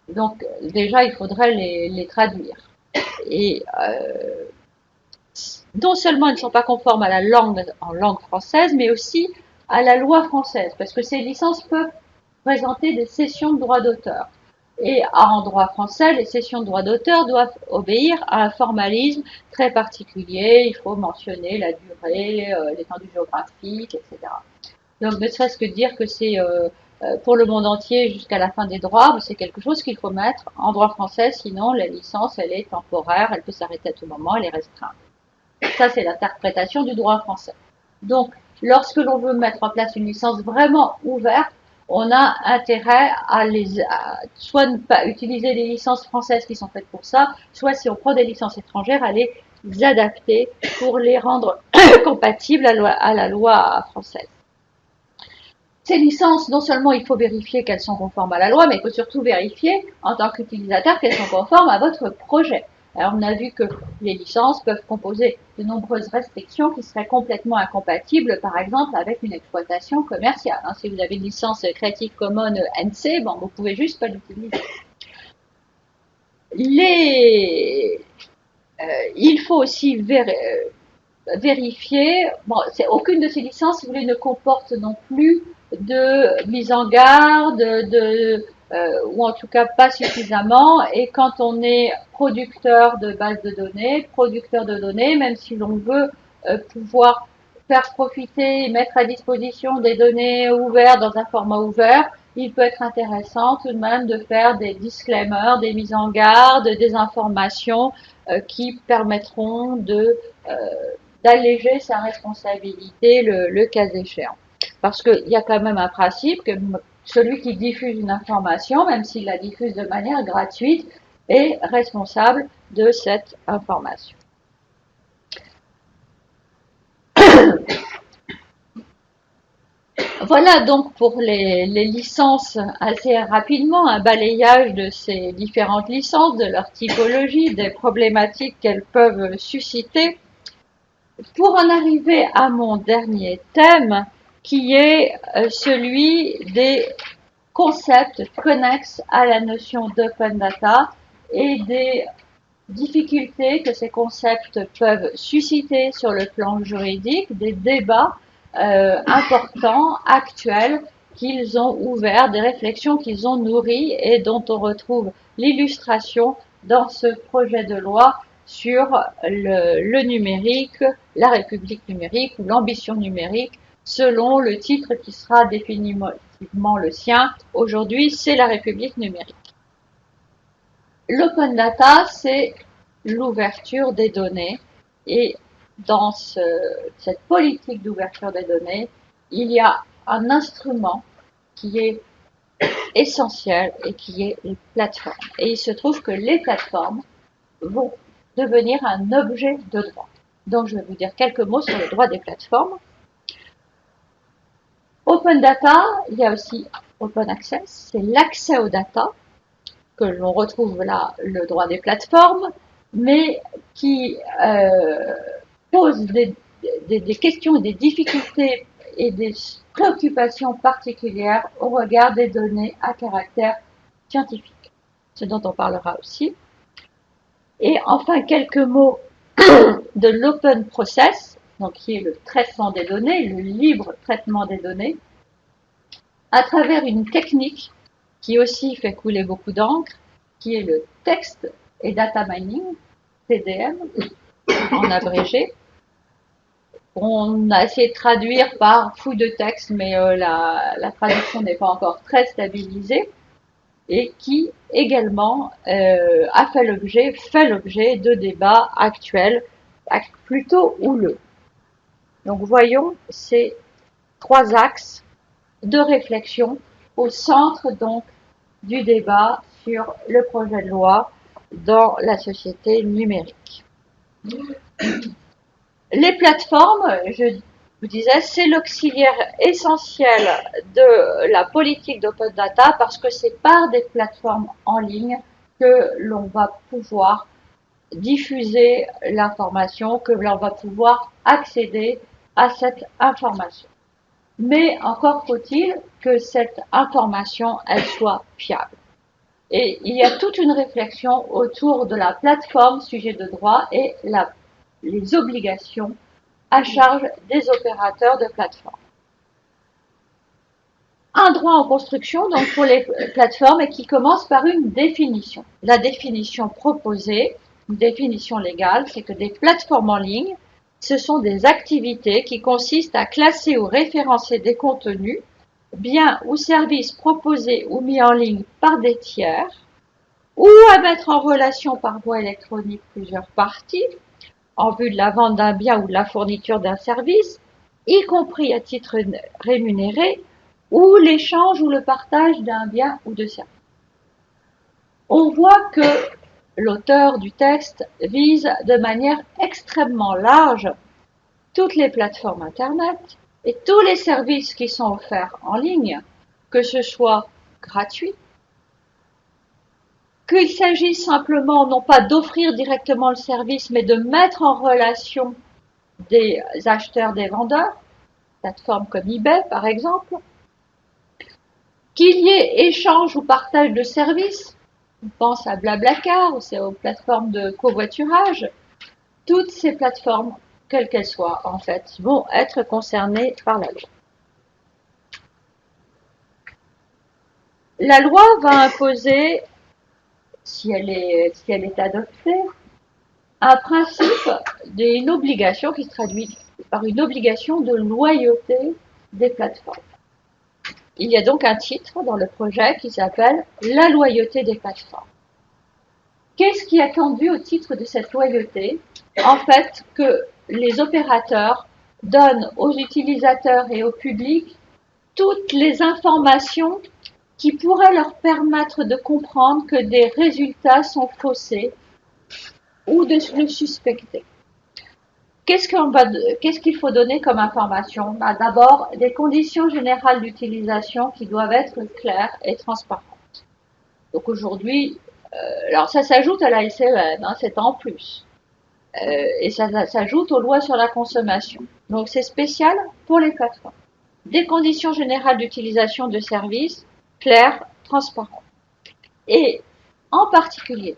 Donc déjà, il faudrait les traduire. Et non seulement elles ne sont pas conformes à la langue en langue française, mais aussi à la loi française, parce que ces licences peuvent présenter des cessions de droits d'auteur. Et en droit français, les cessions de droits d'auteur doivent obéir à un formalisme très particulier. Il faut mentionner la durée, l'étendue géographique, etc. Donc, ne serait-ce que dire que c'est pour le monde entier jusqu'à la fin des droits, c'est quelque chose qu'il faut mettre en droit français, sinon la licence, elle est temporaire, elle peut s'arrêter à tout moment, elle est restreinte. Ça, c'est l'interprétation du droit français. Donc, lorsque l'on veut mettre en place une licence vraiment ouverte, on a intérêt à soit ne pas utiliser les licences françaises qui sont faites pour ça, soit si on prend des licences étrangères, à les adapter pour les rendre compatibles à la loi française. Ces licences, non seulement il faut vérifier qu'elles sont conformes à la loi, mais il faut surtout vérifier en tant qu'utilisateur qu'elles sont conformes à votre projet. Alors on a vu que les licences peuvent composer de nombreuses restrictions qui seraient complètement incompatibles, par exemple, avec une exploitation commerciale. Si vous avez une licence Creative Commons NC, bon, vous pouvez juste pas l'utiliser. Il faut aussi vérifier, bon, aucune de ces licences, si vous voulez, ne comporte non plus de mise en garde, ou en tout cas pas suffisamment. Et quand on est producteur de bases de données, même si l'on veut pouvoir faire profiter, mettre à disposition des données ouvertes dans un format ouvert, il peut être intéressant tout de même de faire des disclaimers, des mises en garde, des informations qui permettront d'alléger sa responsabilité le cas échéant. Parce qu'il y a quand même un principe que celui qui diffuse une information, même s'il la diffuse de manière gratuite, est responsable de cette information. Voilà donc pour les licences assez rapidement, un balayage de ces différentes licences, de leur typologie, des problématiques qu'elles peuvent susciter. Pour en arriver à mon dernier thème, qui est celui des concepts connexes à la notion d'open data et des difficultés que ces concepts peuvent susciter sur le plan juridique, des débats importants, actuels, qu'ils ont ouverts, des réflexions qu'ils ont nourries et dont on retrouve l'illustration dans ce projet de loi sur le numérique, la République numérique ou l'ambition numérique, selon le titre qui sera définitivement le sien. Aujourd'hui, c'est la République numérique. L'open data, c'est l'ouverture des données et dans cette politique d'ouverture des données, il y a un instrument qui est essentiel et qui est les plateformes. Et il se trouve que les plateformes vont devenir un objet de droit. Donc je vais vous dire quelques mots sur le droit des plateformes. Open data, il y a aussi open access, c'est l'accès aux data, que l'on retrouve là le droit des plateformes, mais qui pose des questions, des difficultés et des préoccupations particulières au regard des données à caractère scientifique, ce dont on parlera aussi. Et enfin, quelques mots de l'open process, donc qui est le traitement des données, le libre traitement des données, à travers une technique qui aussi fait couler beaucoup d'encre, qui est le text et data mining, TDM, en abrégé. On a essayé de traduire par fouille de texte, mais la traduction n'est pas encore très stabilisée, et qui également fait l'objet de débats actuels, plutôt houleux. Donc voyons ces trois axes de réflexion au centre donc du débat sur le projet de loi dans la société numérique. Les plateformes, je vous disais, c'est l'auxiliaire essentiel de la politique d'open data parce que c'est par des plateformes en ligne que l'on va pouvoir diffuser l'information, que l'on va pouvoir accéder à cette information. Mais encore faut-il que cette information, elle soit fiable. Et il y a toute une réflexion autour de la plateforme sujet de droit et les obligations à charge des opérateurs de plateforme. Un droit en construction donc pour les plateformes et qui commence par une définition. La définition proposée, une définition légale, c'est que des plateformes en ligne, ce sont des activités qui consistent à classer ou référencer des contenus, biens ou services proposés ou mis en ligne par des tiers, ou à mettre en relation par voie électronique plusieurs parties, en vue de la vente d'un bien ou de la fourniture d'un service, y compris à titre rémunéré, ou l'échange ou le partage d'un bien ou de services. On voit que l'auteur du texte vise de manière extrêmement large toutes les plateformes Internet et tous les services qui sont offerts en ligne, que ce soit gratuit, qu'il s'agisse simplement non pas d'offrir directement le service, mais de mettre en relation des acheteurs, des vendeurs, plateformes comme eBay par exemple, qu'il y ait échange ou partage de services, on pense à Blablacar, c'est aux plateformes de covoiturage, toutes ces plateformes, quelles qu'elles soient, en fait, vont être concernées par la loi. La loi va imposer, si elle est adoptée, un principe d'une obligation qui se traduit par une obligation de loyauté des plateformes. Il y a donc un titre dans le projet qui s'appelle « La loyauté des plateformes ». Qu'est-ce qui est attendu au titre de cette loyauté? En fait, que les opérateurs donnent aux utilisateurs et au public toutes les informations qui pourraient leur permettre de comprendre que des résultats sont faussés ou de le suspecter. Qu'est-ce qu'il faut donner comme information? D'abord, des conditions générales d'utilisation qui doivent être claires et transparentes. Donc aujourd'hui, alors ça s'ajoute à la SEM, c'est en plus. Et ça s'ajoute aux lois sur la consommation. Donc c'est spécial pour les plateformes. Des conditions générales d'utilisation de services claires, transparentes. Et en particulier,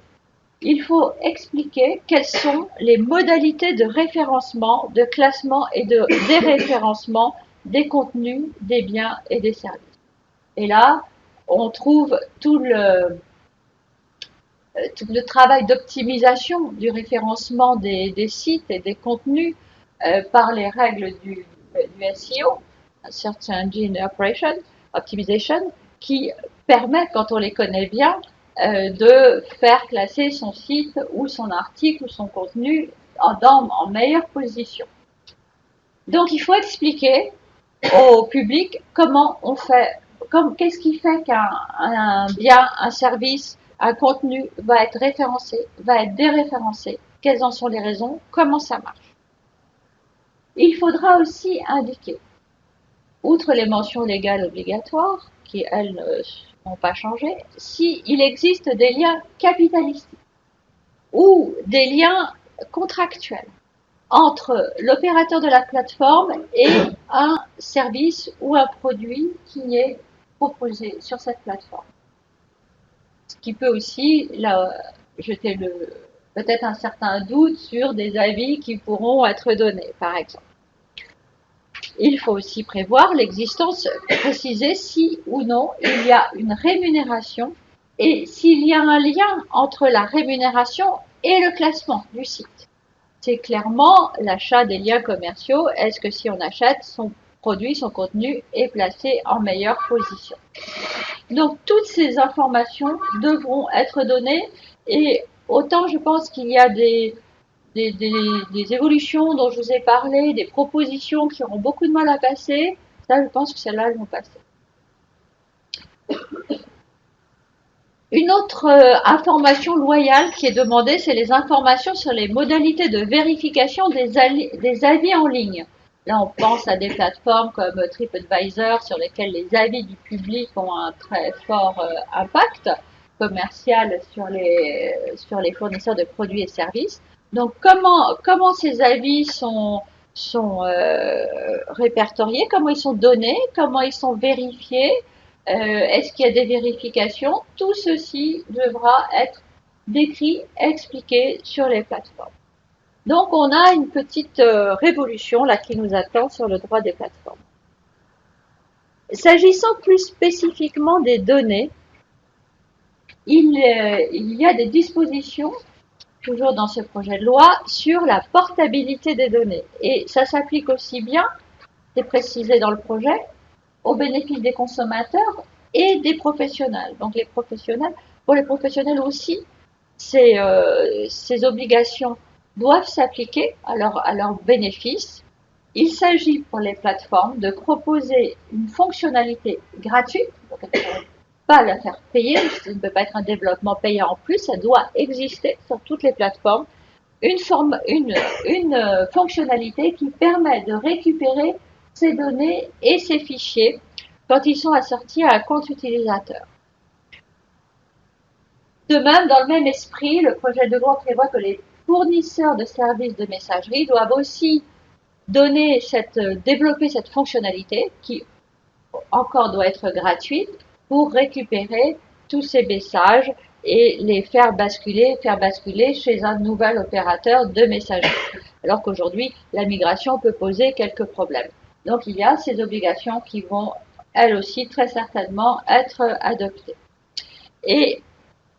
il faut expliquer quelles sont les modalités de référencement, de classement et de déréférencement des contenus, des biens et des services. Et là, on trouve tout le travail d'optimisation du référencement des sites et des contenus par les règles du SEO, Search Engine Optimization, qui permet, quand on les connaît bien, de faire classer son site ou son article ou son contenu en meilleure position. Donc il faut expliquer au public comment on fait, qu'est-ce qui fait qu'un bien, un service, un contenu va être référencé, va être déréférencé, quelles en sont les raisons, comment ça marche. Il faudra aussi indiquer, outre les mentions légales obligatoires, qui elles n'ont pas changé, s'il existe des liens capitalistiques ou des liens contractuels entre l'opérateur de la plateforme et un service ou un produit qui est proposé sur cette plateforme. Ce qui peut aussi jeter peut-être un certain doute sur des avis qui pourront être donnés, par exemple. Il faut aussi prévoir l'existence, préciser si ou non il y a une rémunération et s'il y a un lien entre la rémunération et le classement du site. C'est clairement l'achat des liens commerciaux. Est-ce que si on achète, son produit, son contenu est placé en meilleure position? Donc, toutes ces informations devront être données et autant je pense qu'il y a des évolutions dont je vous ai parlé, des propositions qui auront beaucoup de mal à passer, ça je pense que celles-là, elles vont passer. Une autre information loyale qui est demandée, c'est les informations sur les modalités de vérification des avis en ligne. Là, on pense à des plateformes comme TripAdvisor sur lesquelles les avis du public ont un très fort impact commercial sur les fournisseurs de produits et services. Donc, comment ces avis sont répertoriés, comment ils sont donnés, comment ils sont vérifiés, est-ce qu'il y a des vérifications? Tout ceci devra être décrit, expliqué sur les plateformes. Donc, on a une petite révolution là qui nous attend sur le droit des plateformes. S'agissant plus spécifiquement des données, il y a des dispositions, toujours dans ce projet de loi, sur la portabilité des données. Et ça s'applique aussi bien, c'est précisé dans le projet, au bénéfice des consommateurs et des professionnels. Donc pour les professionnels aussi, ces obligations doivent s'appliquer à leur bénéfice. Il s'agit pour les plateformes de proposer une fonctionnalité gratuite, donc elles ne peuvent pas la faire payer, ça ne peut pas être un développement payant en plus, ça doit exister sur toutes les plateformes, une fonctionnalité qui permet de récupérer ces données et ces fichiers quand ils sont assortis à un compte utilisateur. De même, dans le même esprit, le projet de loi prévoit que les fournisseurs de services de messagerie doivent aussi développer cette fonctionnalité qui encore doit être gratuite pour récupérer tous ces messages et les faire basculer chez un nouvel opérateur de messagerie. Alors qu'aujourd'hui, la migration peut poser quelques problèmes. Donc il y a ces obligations qui vont, elles aussi, très certainement être adoptées. Et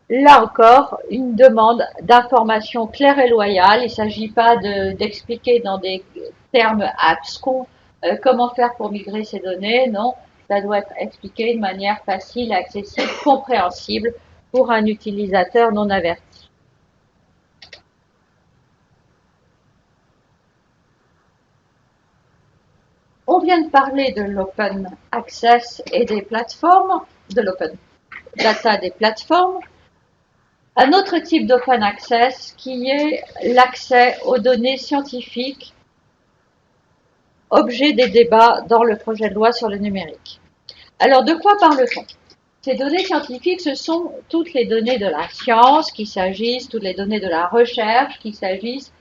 là encore, une demande d'information claire et loyale. Il ne s'agit pas d'expliquer dans des termes abscons comment faire pour migrer ces données. Non, ça doit être expliqué de manière facile, accessible, compréhensible pour un utilisateur non averti. On vient de parler de l'open access et des plateformes, de l'open data des plateformes. Un autre type d'open access qui est l'accès aux données scientifiques, objet des débats dans le projet de loi sur le numérique. Alors, de quoi parle-t-on? Ces données scientifiques, ce sont toutes les données de la science, qu'il s'agisse, toutes les données de la recherche, qu'il s'agisse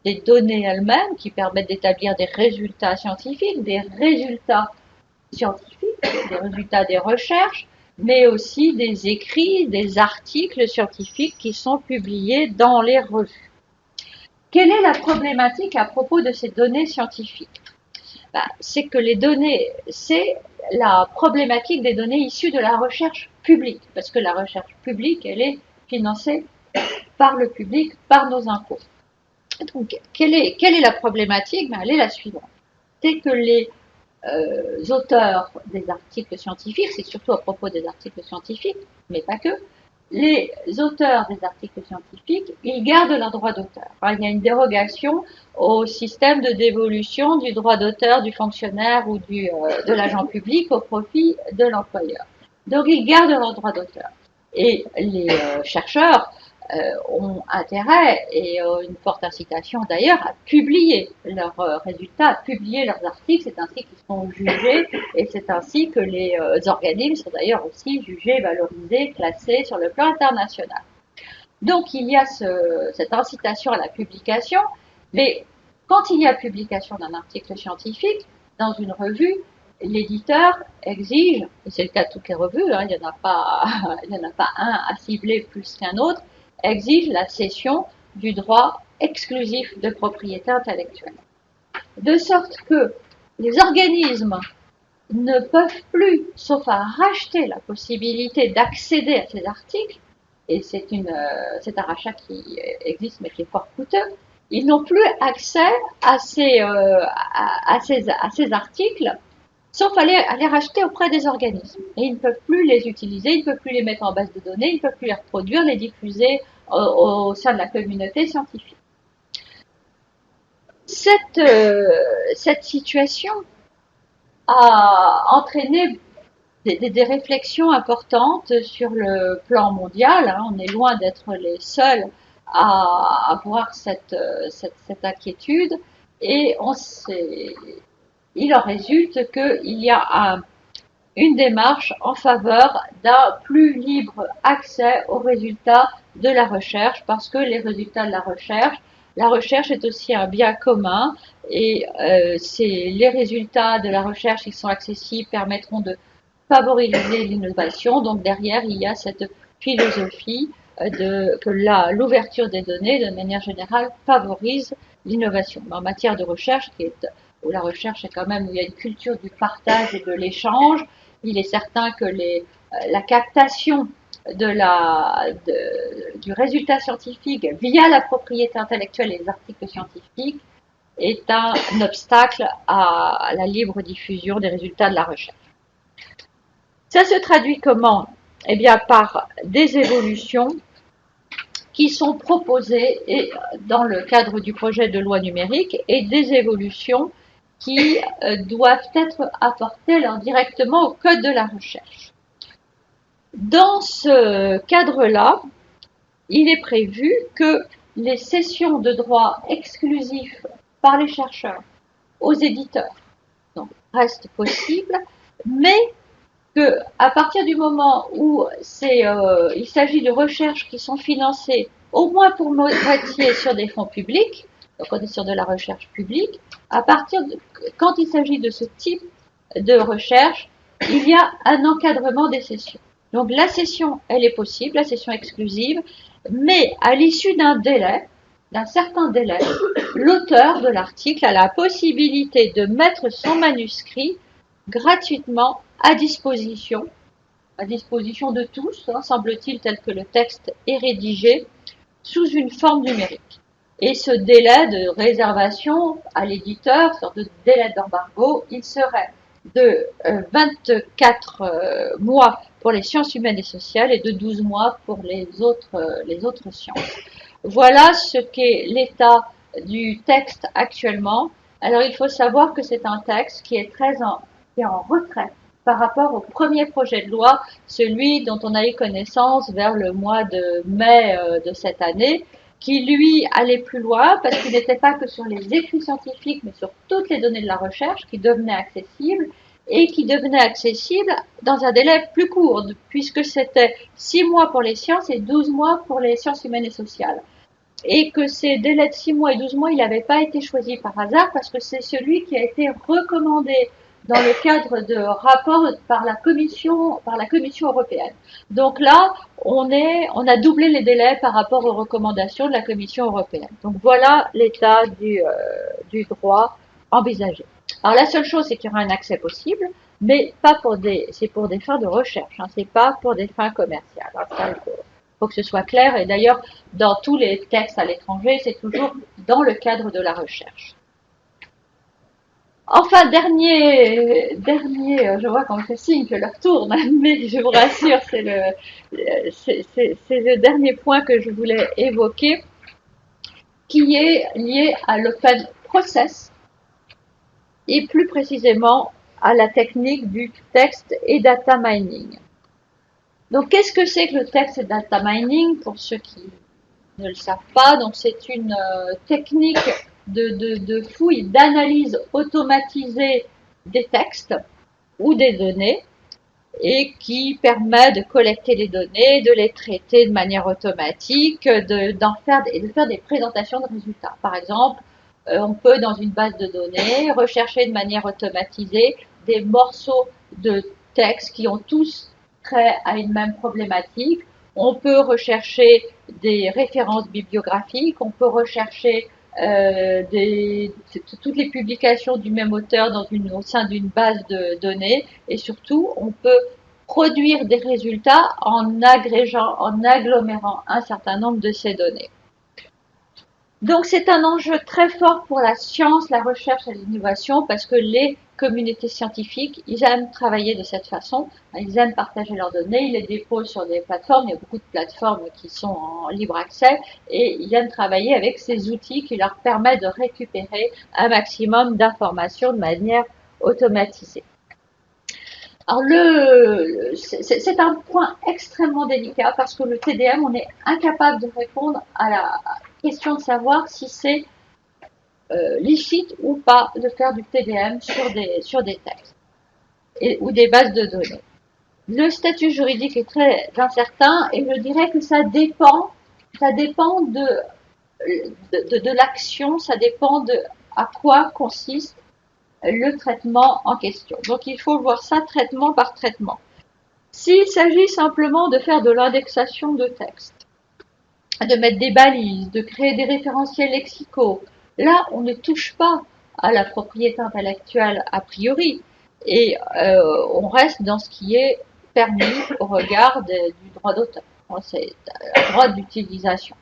des données elles-mêmes qui permettent d'établir des résultats scientifiques, des résultats des recherches, mais aussi des écrits, des articles scientifiques qui sont publiés dans les revues. Quelle est la problématique à propos de ces données scientifiques? C'est que les données, c'est la problématique des données issues de la recherche publique, parce que la recherche publique, elle est financée par le public, par nos impôts. Donc, quelle est la problématique? Elle est la suivante. C'est que les auteurs des articles scientifiques, c'est surtout à propos des articles scientifiques, mais pas que, les auteurs des articles scientifiques, ils gardent leur droit d'auteur. Il y a une dérogation au système de dévolution du droit d'auteur du fonctionnaire ou de l'agent public au profit de l'employeur. Donc ils gardent leur droit d'auteur. Et les chercheurs ont intérêt et une forte incitation d'ailleurs à publier leurs résultats, à publier leurs articles. C'est ainsi qu'ils sont jugés et c'est ainsi que les organismes sont d'ailleurs aussi jugés, valorisés, classés sur le plan international. Donc il y a cette incitation à la publication, mais quand il y a publication d'un article scientifique dans une revue, l'éditeur exige, et c'est le cas de toutes les revues, il n'y en a pas un à cibler plus qu'un autre, exige la cession du droit exclusif de propriété intellectuelle. De sorte que les organismes ne peuvent plus, sauf à racheter la possibilité d'accéder à ces articles, et c'est un rachat qui existe mais qui est fort coûteux, ils n'ont plus accès à ces articles, sauf à les racheter auprès des organismes. Et ils ne peuvent plus les utiliser, ils ne peuvent plus les mettre en base de données, ils ne peuvent plus les reproduire, les diffuser au sein de la communauté scientifique. Cette situation a entraîné des réflexions importantes sur le plan mondial. On est loin d'être les seuls à avoir cette inquiétude et il en résulte qu'il y a une démarche en faveur d'un plus libre accès aux résultats de la recherche, parce que les résultats de la recherche est aussi un bien commun et les résultats de la recherche qui sont accessibles permettront de favoriser l'innovation. Donc derrière, il y a cette philosophie que l'ouverture des données, de manière générale, favorise l'innovation. En matière de recherche, où la recherche est quand même, où il y a une culture du partage et de l'échange, il est certain que la captation du résultat scientifique via la propriété intellectuelle et les articles scientifiques est un obstacle à la libre diffusion des résultats de la recherche. Ça se traduit comment? Eh bien, par des évolutions qui sont proposées dans le cadre du projet de loi numérique et des évolutions qui doivent être apportées directement au code de la recherche. Dans ce cadre-là, il est prévu que les cessions de droits exclusifs par les chercheurs aux éditeurs restent possibles, mais qu'à partir du moment où il s'agit de recherches qui sont financées au moins pour moitié sur des fonds publics, donc on est sur de la recherche publique, quand il s'agit de ce type de recherche, il y a un encadrement des cessions. Donc la cession, elle est possible, la cession exclusive, mais à l'issue d'un délai, d'un certain délai, l'auteur de l'article a la possibilité de mettre son manuscrit gratuitement à disposition de tous, semble-t-il, tel que le texte est rédigé, sous une forme numérique. Et ce délai de réservation à l'éditeur, sorte de délai d'embargo, il serait de 24 mois pour les sciences humaines et sociales et de 12 mois pour les autres sciences. Voilà ce qu'est l'état du texte actuellement. Alors il faut savoir que c'est un texte qui est en retrait par rapport au premier projet de loi, celui dont on a eu connaissance vers le mois de mai de cette année, qui lui allait plus loin parce qu'il n'était pas que sur les écrits scientifiques, mais sur toutes les données de la recherche qui devenaient accessibles et qui devenaient accessibles dans un délai plus court, puisque c'était 6 mois pour les sciences et 12 mois pour les sciences humaines et sociales. Et que ces délais de 6 mois et 12 mois, il n'avait pas été choisi par hasard parce que c'est celui qui a été recommandé dans le cadre de rapports par la Commission européenne. Donc là, on a doublé les délais par rapport aux recommandations de la Commission européenne. Donc voilà l'état du droit envisagé. Alors la seule chose, c'est qu'il y aura un accès possible, mais pas c'est pour des fins de recherche, c'est pas pour des fins commerciales. Alors, ça, faut que ce soit clair. Et d'ailleurs, dans tous les textes à l'étranger, c'est toujours dans le cadre de la recherche. Enfin, dernier, je vois qu'on me fait signe que l'heure tourne, mais je vous rassure, c'est le dernier point que je voulais évoquer, qui est lié à l'open process, et plus précisément à la technique du text et data mining. Donc, qu'est-ce que c'est que le text et data mining pour ceux qui ne le savent pas? Donc, c'est une technique de fouille, d'analyse automatisée des textes ou des données et qui permet de collecter les données, de les traiter de manière automatique, de faire des présentations de résultats. Par exemple, on peut, dans une base de données, rechercher de manière automatisée des morceaux de texte qui ont tous trait à une même problématique. On peut rechercher des références bibliographiques, on peut rechercher toutes les publications du même auteur au sein d'une base de données, et surtout, on peut produire des résultats en agrégeant, en agglomérant un certain nombre de ces données. Donc c'est un enjeu très fort pour la science, la recherche et l'innovation parce que les communautés scientifiques, ils aiment travailler de cette façon, ils aiment partager leurs données, ils les déposent sur des plateformes, il y a beaucoup de plateformes qui sont en libre accès et ils aiment travailler avec ces outils qui leur permettent de récupérer un maximum d'informations de manière automatisée. Alors c'est un point extrêmement délicat parce que le TDM, on est incapable de répondre à la question de savoir si c'est licite ou pas de faire du TDM sur des textes ou des bases de données. Le statut juridique est très incertain et je dirais que ça dépend de l'action, ça dépend de à quoi consiste le traitement en question. Donc il faut voir ça traitement par traitement. S'il s'agit simplement de faire de l'indexation de texte, de mettre des balises, de créer des référentiels lexicaux, là on ne touche pas à la propriété intellectuelle a priori et on reste dans ce qui est permis au regard du droit d'auteur, c'est le droit d'utilisation.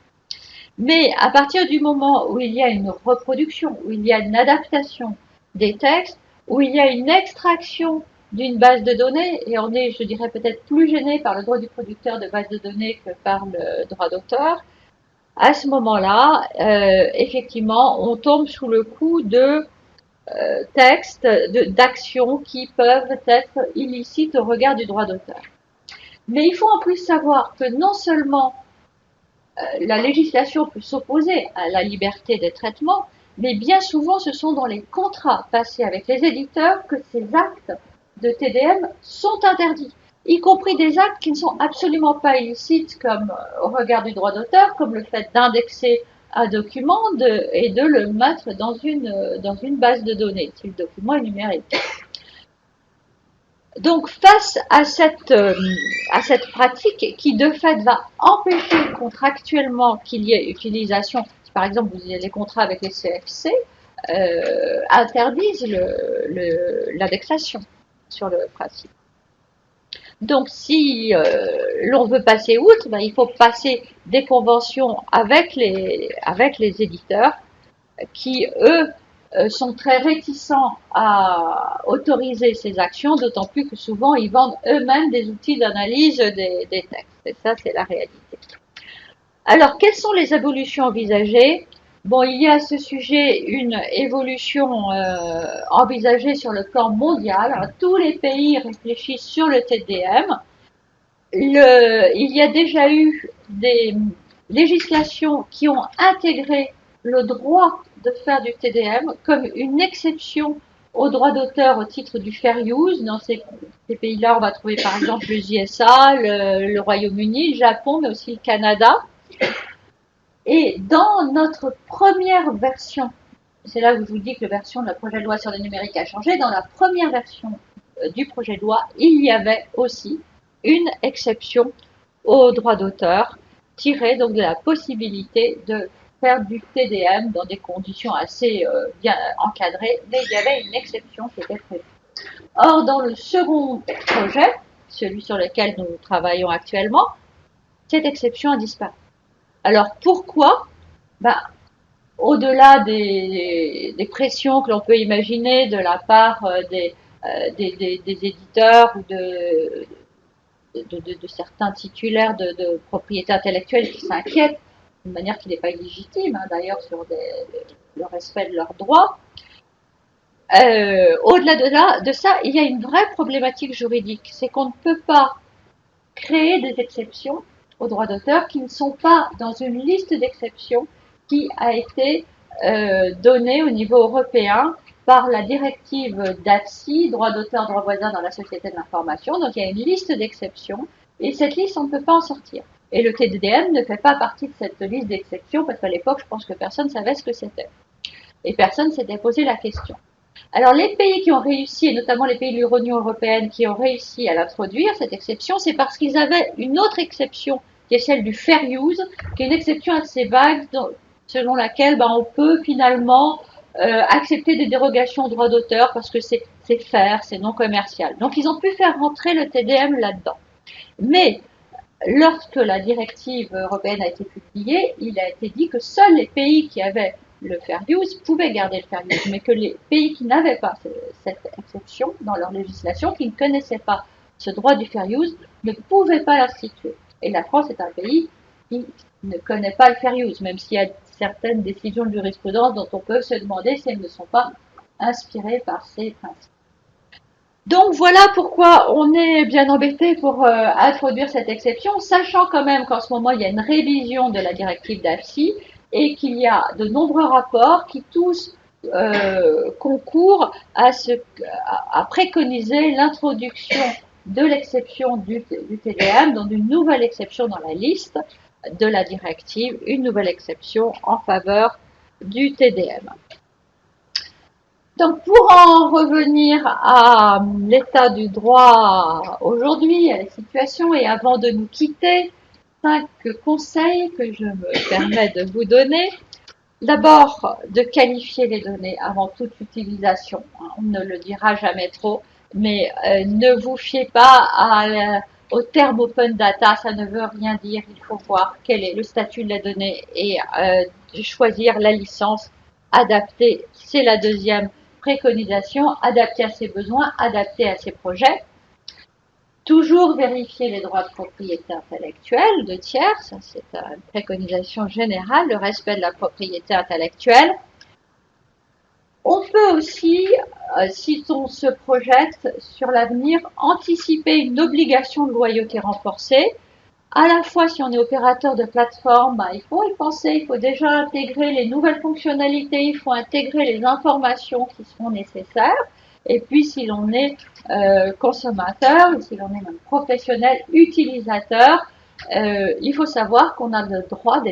Mais à partir du moment où il y a une reproduction, où il y a une adaptation des textes, où il y a une extraction d'une base de données, et on est, je dirais, peut-être plus gêné par le droit du producteur de base de données que par le droit d'auteur, à ce moment-là, effectivement, on tombe sous le coup de textes, d'actions qui peuvent être illicites au regard du droit d'auteur. Mais il faut en plus savoir que non seulement la législation peut s'opposer à la liberté des traitements, mais bien souvent ce sont dans les contrats passés avec les éditeurs que ces actes de TDM sont interdits, y compris des actes qui ne sont absolument pas illicites comme au regard du droit d'auteur, comme le fait d'indexer un document et de le mettre dans une base de données, si le document est numérique. Donc face à cette pratique qui de fait va empêcher contractuellement qu'il y ait utilisation, par exemple les contrats avec les CFC interdisent l'indexation sur le principe. Donc si l'on veut passer outre, ben, il faut passer des conventions avec les éditeurs qui, eux, sont très réticents à autoriser ces actions, d'autant plus que souvent ils vendent eux-mêmes des outils d'analyse des textes. Et ça, c'est la réalité. Alors, quelles sont les évolutions envisagées? Bon, il y a à ce sujet une évolution envisagée sur le plan mondial. Alors, tous les pays réfléchissent sur le TDM. Il y a déjà eu des législations qui ont intégré le droit de faire du TDM comme une exception au droit d'auteur au titre du fair use. Dans ces pays-là, on va trouver par exemple les USA, le Royaume-Uni, le Japon, mais aussi le Canada. Et dans notre première version, c'est là où je vous dis que la version de la projet de loi sur le numérique a changé, dans la première version du projet de loi, il y avait aussi une exception au droit d'auteur, tirée donc de la possibilité de faire du TDM dans des conditions assez bien encadrées, mais il y avait une exception qui était prévue. Or, dans le second projet, celui sur lequel nous travaillons actuellement, cette exception a disparu. Alors pourquoi? Ben, au-delà des pressions que l'on peut imaginer de la part des éditeurs ou de certains titulaires de propriété intellectuelle qui s'inquiètent d'une manière qui n'est pas illégitime, hein, d'ailleurs, sur le respect de leurs droits. Au-delà de ça, il y a une vraie problématique juridique, c'est qu'on ne peut pas créer des exceptions aux droits d'auteur qui ne sont pas dans une liste d'exceptions qui a été donnée au niveau européen par la directive DATSI, droit d'auteur, droit voisin dans la société de l'information. Donc il y a une liste d'exceptions et cette liste, on ne peut pas en sortir. Et le TDM ne fait pas partie de cette liste d'exceptions parce qu'à l'époque, je pense que personne ne savait ce que c'était. Et personne ne s'était posé la question. Alors les pays qui ont réussi, et notamment les pays de l'Union européenne qui ont réussi à l'introduire, cette exception, c'est parce qu'ils avaient une autre exception qui est celle du fair use, qui est une exception assez vague selon laquelle on peut finalement accepter des dérogations au droit d'auteur parce que c'est fair, c'est non commercial. Donc ils ont pu faire rentrer le TDM là-dedans. Mais lorsque la directive européenne a été publiée, il a été dit que seuls les pays qui avaient le fair use pouvaient garder le fair use, mais que les pays qui n'avaient pas cette exception dans leur législation, qui ne connaissaient pas ce droit du fair use, ne pouvaient pas l'instituer. Et la France est un pays qui ne connaît pas le fair use, même s'il y a certaines décisions de jurisprudence dont on peut se demander si elles ne sont pas inspirées par ces principes. Donc voilà pourquoi on est bien embêté pour introduire cette exception, sachant quand même qu'en ce moment il y a une révision de la directive d'AFSI et qu'il y a de nombreux rapports qui tous concourent à préconiser l'introduction de l'exception du TDM, donc une nouvelle exception dans la liste de la directive, une nouvelle exception en faveur du TDM. Donc, pour en revenir à l'état du droit aujourd'hui, à la situation, et avant de nous quitter, 5 conseils que je me permets de vous donner. D'abord, de qualifier les données avant toute utilisation. On ne le dira jamais trop, mais ne vous fiez pas au terme open data, ça ne veut rien dire. Il faut voir quel est le statut de la donnée et choisir la licence adaptée. C'est la deuxième préconisation, adaptée à ses besoins, adaptée à ses projets. Toujours vérifier les droits de propriété intellectuelle de tiers, ça c'est une préconisation générale, le respect de la propriété intellectuelle. On peut aussi, si on se projette sur l'avenir, anticiper une obligation de loyauté renforcée. À la fois, si on est opérateur de plateforme, il faut y penser, il faut déjà intégrer les nouvelles fonctionnalités, il faut intégrer les informations qui seront nécessaires. Et puis, si l'on est consommateur, ou si l'on est même professionnel, utilisateur, il faut savoir qu'on a des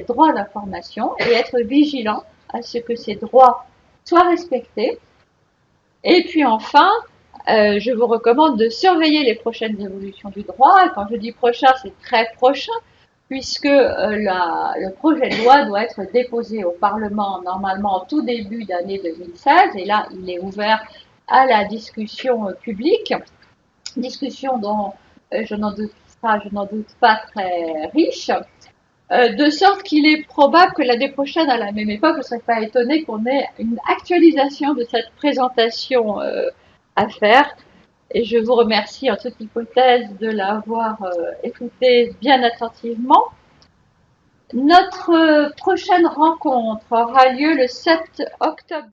droits d'information et être vigilant à ce que ces droits soient respectés. Et puis enfin, Je vous recommande de surveiller les prochaines évolutions du droit. Et quand je dis prochain, c'est très prochain, puisque le projet de loi doit être déposé au Parlement normalement en tout début d'année 2016. Et là, il est ouvert à la discussion publique, discussion dont je n'en doute pas très riche. De sorte qu'il est probable que l'année prochaine, à la même époque, je ne serais pas étonnée qu'on ait une actualisation de cette présentation à faire. Et je vous remercie en toute hypothèse de l'avoir écouté bien attentivement. Notre prochaine rencontre aura lieu le 7 octobre.